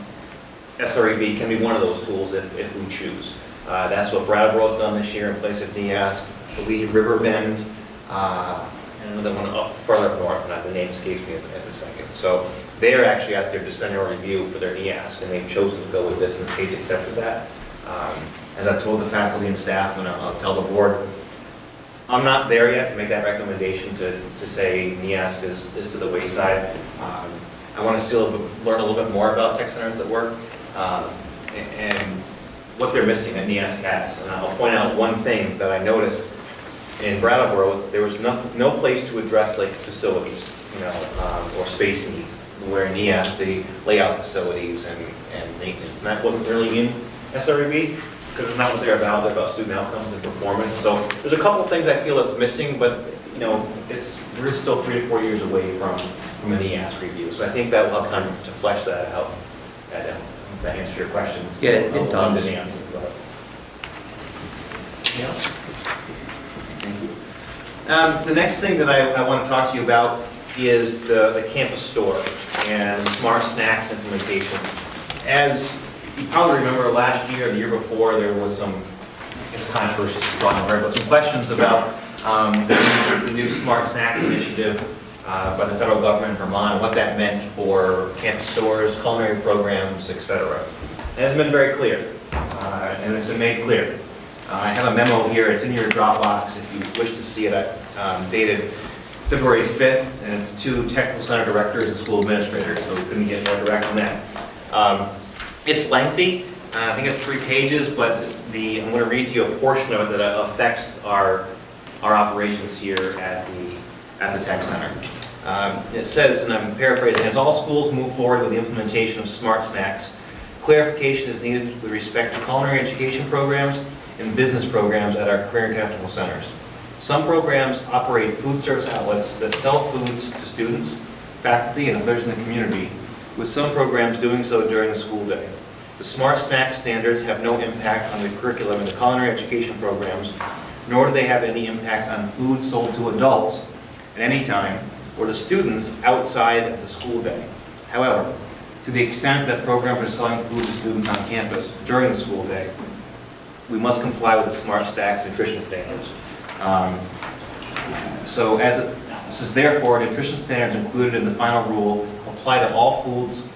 SREB can be one of those tools if we choose. That's what Brattleboro's done this year in place of NEASC. Lee Riverbend, and another one up further north, and the name escapes me at the second. So they're actually at their decennial review for their NEASC, and they've chosen to go with this, and the state's accepted that. As I told the faculty and staff, and I'll tell the board, I'm not there yet to make that recommendation to say NEASC is to the wayside. I want to still learn a little bit more about tech centers that work and what they're missing that NEASC has. And I'll point out one thing that I noticed in Brattleboro, there was no place to address like facilities, or space needs, where in NEASC they lay out facilities and maintenance, and that wasn't really in SREB, because it's not what they're about. They're about student outcomes and performance. So there's a couple of things I feel that's missing, but we're still 3 to 4 years away from a NEASC review. So I think that will have time to flesh that out. That answers your question. Yeah, it does. Answer, but. Thank you. The next thing that I want to talk to you about is the campus store and smart snacks implementation. As you probably remember, last year or the year before, there was some it's controversy is going on, but some questions about the new Smart Snacks initiative by the federal government in Vermont, and what that meant for campus stores, culinary programs, etc. And it's been very clear, and it's been made clear. I have a memo here, it's in your Dropbox if you wish to see it, dated February 5th, and it's to technical center directors and school administrators, so we couldn't get more direct on that. It's lengthy, I think it's 3 pages, but I'm going to read to you a portion of it that affects our operations here at the tech center. It says, and I'm paraphrasing, as all schools move forward with the implementation of Smart Snacks, clarification is needed with respect to culinary education programs and business programs at our career and technical centers. Some programs operate food service outlets that sell foods to students, faculty, and others in the community, with some programs doing so during the school day. The Smart Snack standards have no impact on the curriculum in the culinary education programs, nor do they have any impacts on food sold to adults at any time or to students outside of the school day. However, to the extent that programs are selling food to students on campus during the school day, we must comply with the Smart Snacks nutrition standards. So as it says, therefore, nutrition standards included in the final rule apply to all foods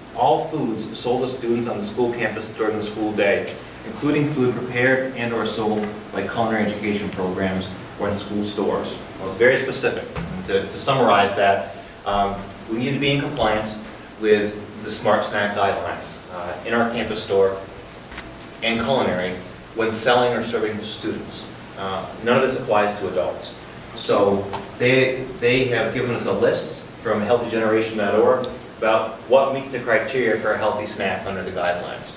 sold to students on the school campus during the school day, including food prepared and or sold by culinary education programs or in school stores. Well, it's very specific. And to summarize that, we need to be in compliance with the Smart Snack guidelines in our campus store and culinary when selling or serving to students. None of this applies to adults. So they have given us a list from healthygeneration.org about what meets the criteria for a healthy snack under the guidelines.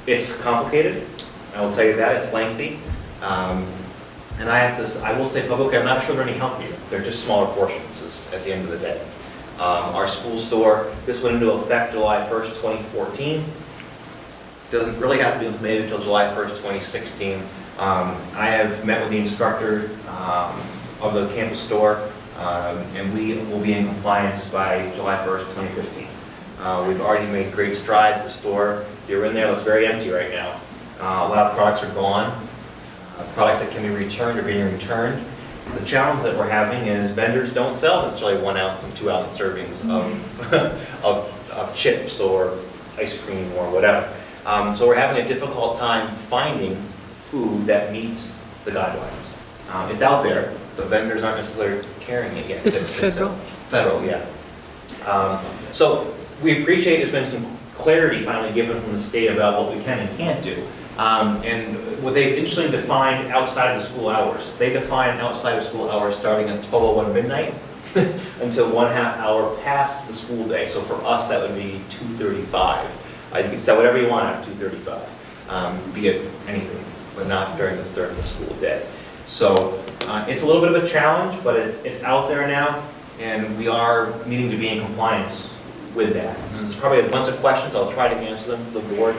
It's complicated, I will tell you that, it's lengthy. And I will say publicly, I'm not sure they're any healthier. They're just smaller portions at the end of the day. Our school store, this went into effect July 1st, 2014. Doesn't really have to be implemented until July 1st, 2016. I have met with the instructor of the campus store, and we will be in compliance by July 1st, 2015. We've already made great strides. The store, you're in there, looks very empty right now. A lot of products are gone. Products that can be returned are being returned. The challenge that we're having is vendors don't sell necessarily 1 ounce and 2 ounce servings of chips or ice cream or whatever. So we're having a difficult time finding food that meets the guidelines. It's out there, but vendors aren't necessarily carrying it yet. This is federal? Federal, yeah. So we appreciate there's been some clarity finally given from the state about what we can and can't do. And what they've interestingly defined outside of the school hours. They define outside of school hours starting at 12:01 midnight until 1/2 hour past the school day. So for us, that would be 2:35. You can sell whatever you want at 2:35, be it anything, but not during the school day. So it's a little bit of a challenge, but it's out there now, and we are needing to be in compliance with that. And there's probably a bunch of questions. I'll try to answer them for the board.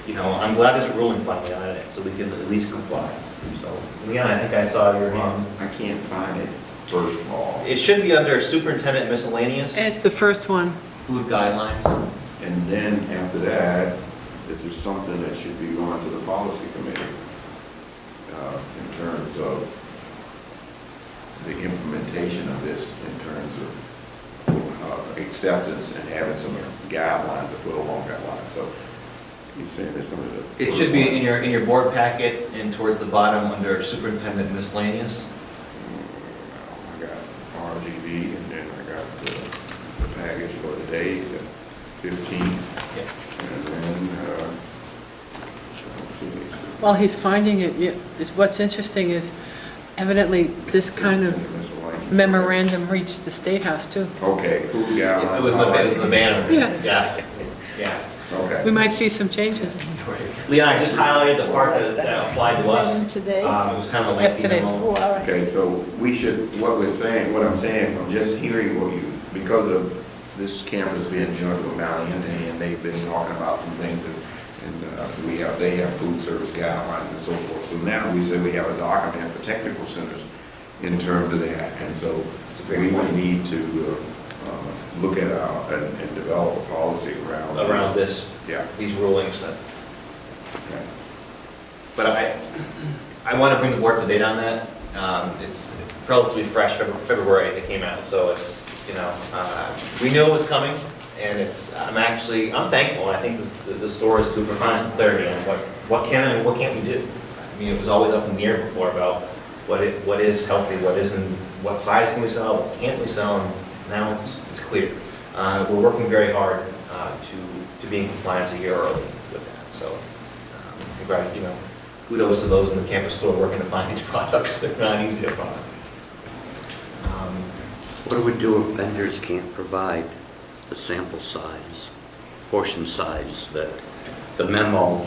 I'm glad there's a ruling finally on it, so we can at least comply. So, Leon, I think I saw your hand. I can't find it, first of all. It should be under Superintendent Miscellaneous. It's the first one. Food guidelines. And then after that, this is something that should be going to the policy committee in terms of the implementation of this, in terms of acceptance and having some guidelines to put along guidelines. So he's saying there's some of the. It should be in your board packet and towards the bottom under Superintendent Miscellaneous. I got RGB and then I got the package for the day, the 15th. And then, let's see. While he's finding it, what's interesting is evidently this kind of memorandum reached the State House too. Okay, food guidelines. It was the banner. Yeah. Okay. We might see some changes. Leon, I just highlighted the part that applied to us. It was kind of a lengthy memo. Okay, so we should, what I'm saying from just hearing what you, because of this campus being joined with Mount Anthony, and they've been talking about some things, and they have food service guidelines and so forth. So now we say we have a document for technical centers in terms of that, and so we would need to look at and develop a policy around this. Yeah. These rulings. but I want to bring the board to date on that. It's relatively fresh, February it came out, so it's, you know, we knew it was coming, and I'm thankful, and I think the store is to provide some clarity on what can and what can't we do. I mean, it was always up in the air before about what is healthy, what isn't, what size can we sell, what can't we sell, and now it's clear. We're working very hard to be in compliance a year early with that, so kudos to those in the campus store working to find these products. They're not easy to find. What do we do if vendors can't provide the sample size, portion size that the memo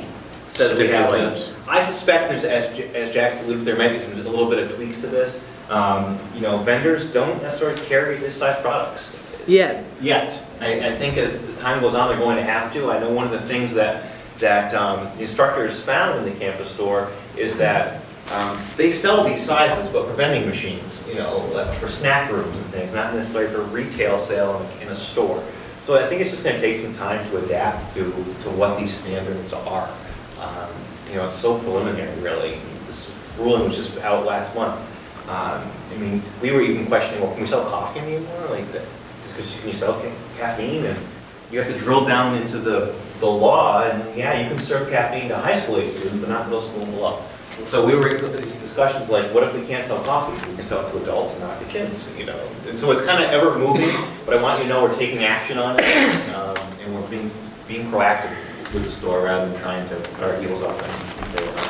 Says we have stipulates? I suspect there's, as Jack alluded, there might be a little bit of tweaks to this. Vendors don't necessarily carry this size products. Yet. I think as time goes on, they're going to have to. I know one of the things that the instructors found in the campus store is that they sell these sizes, but for vending machines, like for snack rooms and things, not necessarily for retail sale in a store. So I think it's just going to take some time to adapt to what these standards are. It's so preliminary, really. This ruling was just out last month. We were even questioning, well, can we sell coffee anymore? Like that, because can you sell caffeine? And you have to drill down into the law, and yeah, you can serve caffeine to high school age students, but not middle school and below. So we were in these discussions like, what if we can't sell coffee? We can sell it to adults and not to kids, And so it's kind of ever moving, but I want you to know we're taking action on it, and we're being proactive with the store rather than trying to put our heels up and say we're not.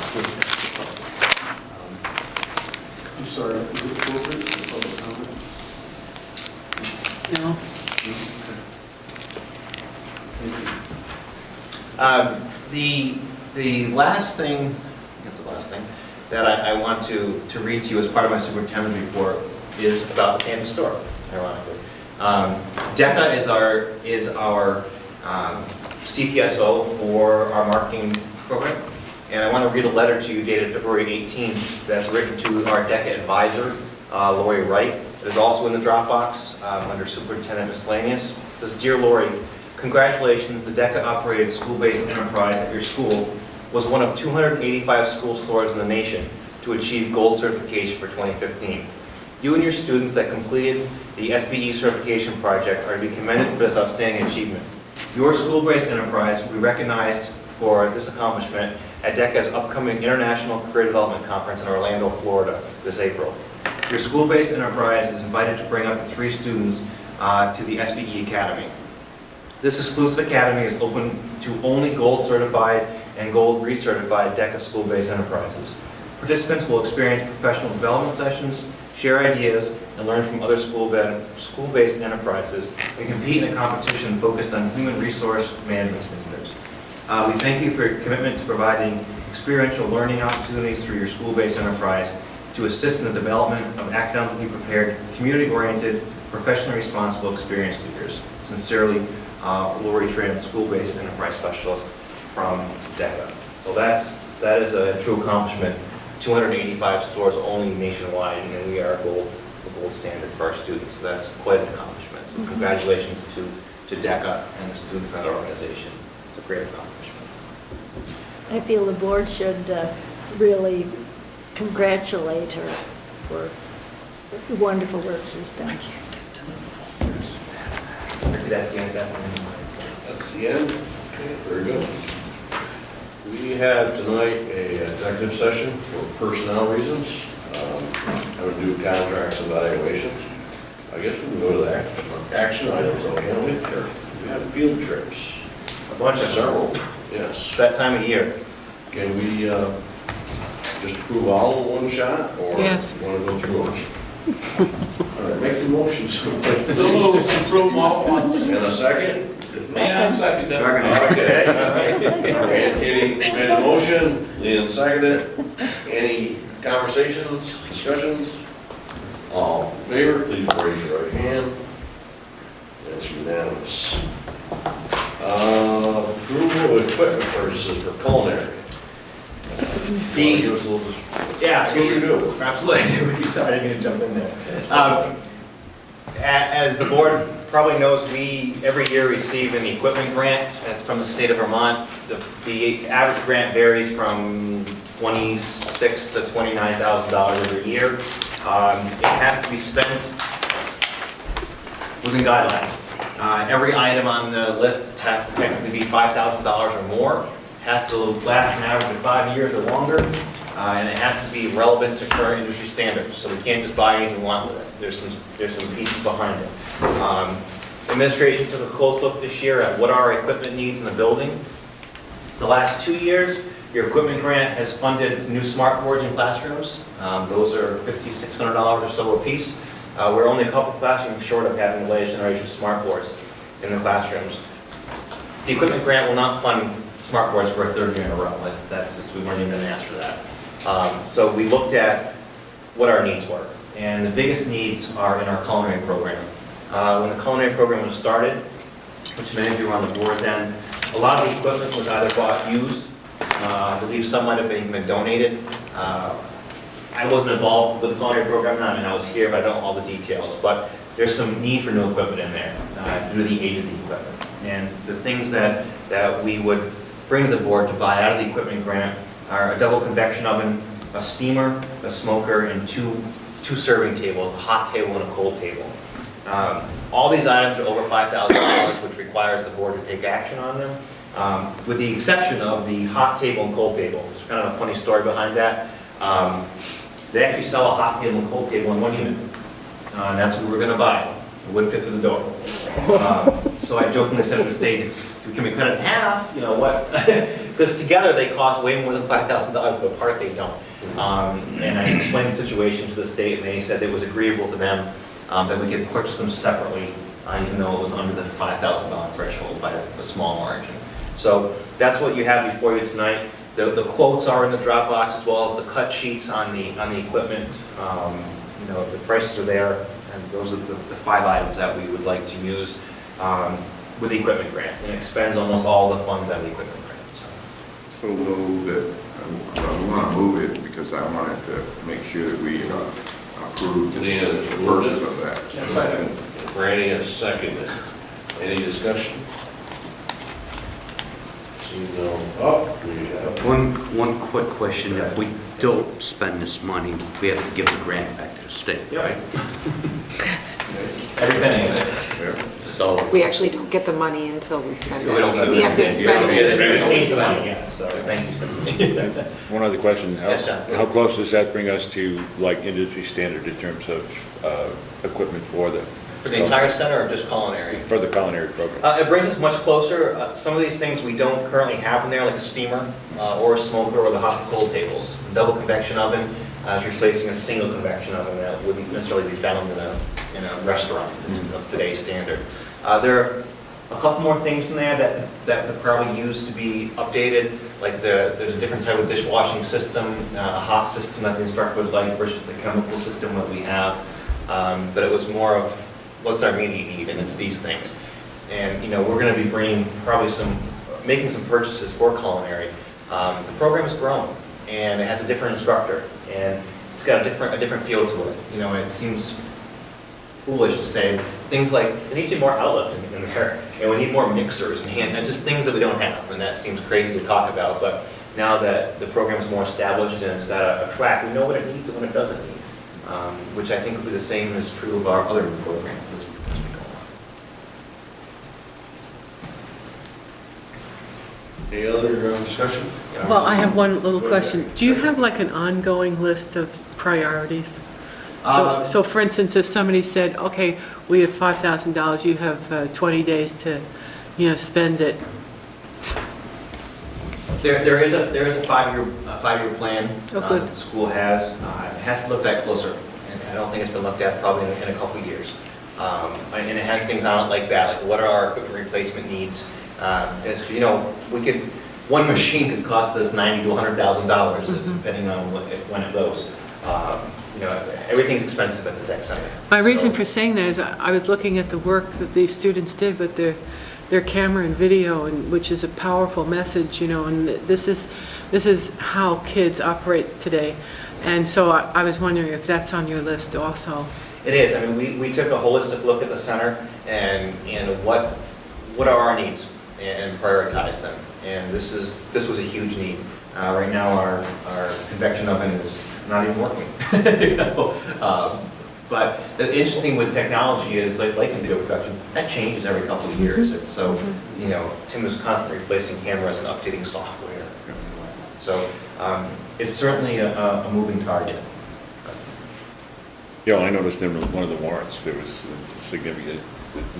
I'm sorry, is it appropriate for public comment? No. The last thing, that I want to read to you as part of my superintendent report is about the campus store, ironically. DECA is our CTSO for our marketing program, and I want to read a letter to you dated February 18th that's written to our DECA advisor, Lori Wright. It is also in the Dropbox under Superintendent Miscellaneous. It says, "Dear Lori, congratulations, the DECA-operated school-based enterprise at your school was one of 285 school stores in the nation to achieve gold certification for 2015. You and your students that completed the SBE certification project are to be commended for this outstanding achievement. Your school-based enterprise will be recognized for this accomplishment at DECA's upcoming International Career Development Conference in Orlando, Florida this April. Your school-based enterprise is invited to bring up to 3 students to the SBE Academy. This exclusive academy is open to only gold certified and gold recertified DECA school-based enterprises. Participants will experience professional development sessions, share ideas, and learn from other school-based enterprises and compete in a competition focused on human resource management standards. We thank you for your commitment to providing experiential learning opportunities through your school-based enterprise to assist in the development of academically prepared, community-oriented, professionally responsible, experienced leaders. Sincerely, Lori Tran, school-based enterprise specialist from DECA." So that is a true accomplishment. 285 stores only nationwide, and we are the gold standard for our students. So that's quite an accomplishment. So congratulations to DECA and the students in that organization. It's a great accomplishment. I feel the board should really congratulate her for the wonderful work she's done. That's the end. That's the end? Okay, very good. We have tonight a executive session for personnel reasons. I'm going to do contracts evaluations. I guess we can go to that. Action items, okay? We have field trips. A bunch of several. Yes. It's that time of year. Can we just approve all in one shot, or Yes. want to go through them? All right, make the motions. Approve all at once. And a second? Yeah, second. Okay. Katie made a motion, Leon seconded. Any conversations, discussions? All in favor, please raise your right hand. That's unanimous. Approval of equipment purchases for culinary. Yeah, I guess you do. Absolutely. Sorry, I didn't mean to jump in there. As the board probably knows, we every year receive an equipment grant from the state of Vermont. The average grant varies from $26,000 to $29,000 every year. It has to be spent within guidelines. Every item on the list has to technically be $5,000 or more, has to last an average of 5 years or longer, and it has to be relevant to current industry standards. So we can't just buy anything we want with it. There's some pieces behind it. Administration took a close look this year at what our equipment needs in the building. The last 2 years, your equipment grant has funded new smart boards in classrooms. Those are $5,600 or so a piece. We're only a couple classrooms short of having the latest generation smart boards in the classrooms. The equipment grant will not fund smart boards for a third year in a row. That's just, we weren't even going to ask for that. So we looked at what our needs were. And the biggest needs are in our culinary program. When the culinary program was started, which many of you were on the board then, a lot of the equipment was either bought used. I believe some might have been donated. I wasn't involved with the culinary program, I mean, I was here, but I don't know all the details. But there's some need for new equipment in there due to the age of the equipment. And the things that we would bring to the board to buy out of the equipment grant are a double convection oven, a steamer, a smoker, and two serving tables, a hot table and a cold table. All these items are over $5,000, which requires the board to take action on them, with the exception of the hot table and cold table. There's kind of a funny story behind that. They actually sell a hot table and cold table in one unit. And that's what we were going to buy. It wouldn't fit through the door. So I jokingly said to the state, can we cut it in half? You know what? Because together they cost way more than $5,000, but apart they don't. And I explained the situation to the state, and they said it was agreeable to them that we could purchase them separately, even though it was under the $5,000 threshold by a small margin. So that's what you have before you tonight. The quotes are in the Dropbox, as well as the cut sheets on the equipment. You know, the prices are there, and those are the 5 items that we would like to use with the equipment grant. And it expends almost all the funds on the equipment grant. So move that, I want to move it because I wanted to make sure that we approve the purchase of that. Second. Randy has seconded. Any discussion? One quick question. If we don't spend this money, we have to give the grant back to the state, right? Every penny of it. So We actually don't get the money until we spend We don't it. get We have to spend it. So thank you. One other question, Yes, John. how close does that bring us to like industry standard in terms of equipment for the entire center or just culinary? For the culinary program. It brings us much closer. Some of these things we don't currently have in there, like a steamer or a smoker or the hot and cold tables. The double convection oven is replacing a single convection oven that wouldn't necessarily be found in a restaurant of today's standard. There are a couple more things in there that could probably use to be updated, like there's a different type of dishwashing system, a hot system that the instructor would like versus the chemical system that we have. But it was more of what's our immediate need, and it's these things. And, you know, we're going to be making some purchases for culinary. The program has grown, and it has a different instructor, and it's got a different feel to it. You know, it seems foolish to say things like, there needs to be more outlets in there, and we need more mixers, and just things that we don't have, and that seems crazy to talk about, but now that the program's more established and it's got a track, we know what it needs and what it doesn't need. Which I think will be the same as true of our other programs as we go on. Any other discussion? Well, I have one little question. Do you have like an ongoing list of priorities? So for instance, if somebody said, okay, we have $5,000, you have 20 days to, spend it. There is a five-year plan that the school has. It has to be looked at closer, and I don't think it's been looked at probably in a couple of years. And it has things on it like that, like what are our equipment replacement needs? As you know, one machine could cost us $90,000 to $100,000 depending on when it goes. Everything's expensive at the tech center. My reason for saying that is I was looking at the work that these students did with their camera and video, which is a powerful message, and this is how kids operate today. And so I was wondering if that's on your list also. It is. I mean, we took a holistic look at the center, and what are our needs and prioritize them. And this was a huge need. Right now, our convection oven is not even working. You know? But the interesting with technology is, like in video production, that changes every couple of years. It's so, you know, Tim is constantly replacing cameras and updating software. So it's certainly a moving target. Yeah, well, I noticed in one of the warrants, there was a significant,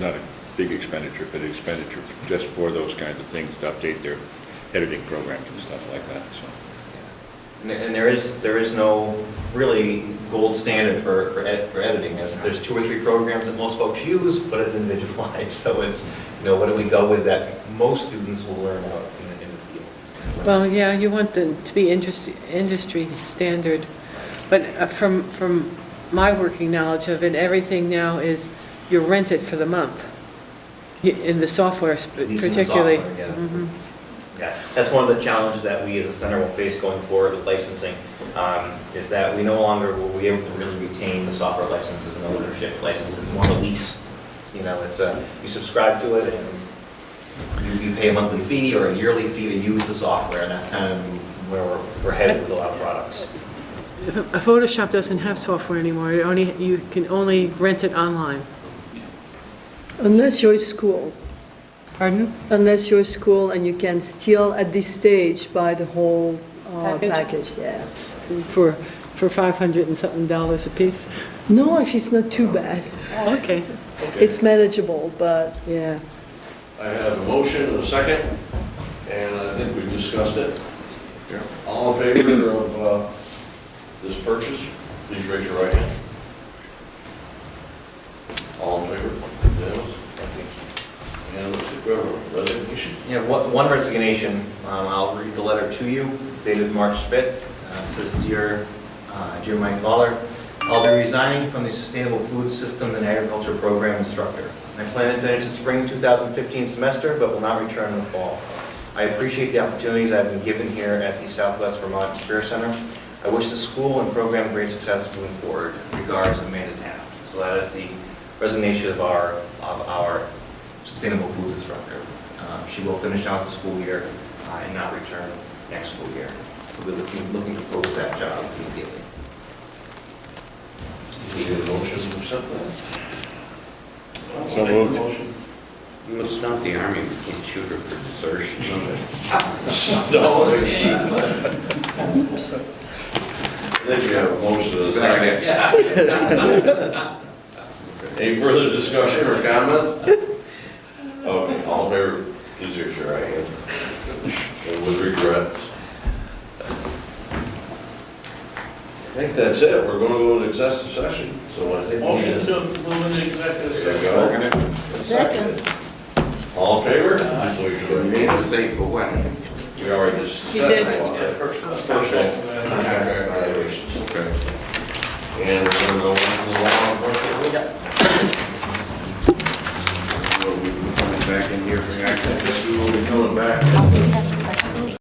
not a big expenditure, but expenditure just for those kinds of things to update their editing programs and stuff like that, so. And there is no really gold standard for editing. There's 2 or 3 programs that most folks use, but it's individualized. So it's, you know, what do we go with that most students will learn out in the field? Well, yeah, you want them to be industry standard, but from my working knowledge of it, everything now is you rent it for the month, in the software particularly. Software, yeah. Yeah, that's one of the challenges that we as a center will face going forward with licensing, is that we no longer will be able to really retain the software licenses and ownership licenses. It's more of a lease. You know, it's you subscribe to it and you pay a monthly fee or a yearly fee to use the software, and that's kind of where we're headed with a lot of products. A Photoshop doesn't have software anymore. You can only rent it online. Unless you're a school. Pardon? Unless you're a school and you can still, at this stage, buy the whole package, yeah. For $500 and something a piece? No, actually, it's not too bad. Okay. It's manageable, but, yeah. I have a motion and a second, and I think we've discussed it. All in favor of this purchase, please raise your right hand. All in favor? Unanimous? And let's see, we have a resignation. Yeah, one resignation, I'll read the letter to you, dated March 5th. It says, Dear Mike Lawler, I'll be resigning from the Sustainable Food System and Agriculture Program instructor. I plan to finish the spring 2015 semester, but will not return in the fall. I appreciate the opportunities I've been given here at the Southwest Vermont Career Center. I wish the school and program great success moving forward. Regards, Amanda Taft. So that is the resignation of our Sustainable Food instructor. She will finish out the school year and not return next school year. We'll be looking to post that job immediately. Need a motion to accept that? So moved. You must not the Army, we can't shoot her for desertion. No, I think we have a motion to second. Any further discussion or comment? Okay, all in favor, please raise your right hand. And with regret. I think that's it. We're going to go to executive session, so I think. Motion to move into executive There session. you go. Second. All in favor? Please raise your right hand. To say for what? We already just. You did. First one. Congratulations. Okay. And we're going to go into the law enforcement. Will we be coming back in here for access? Yes, we will be coming back.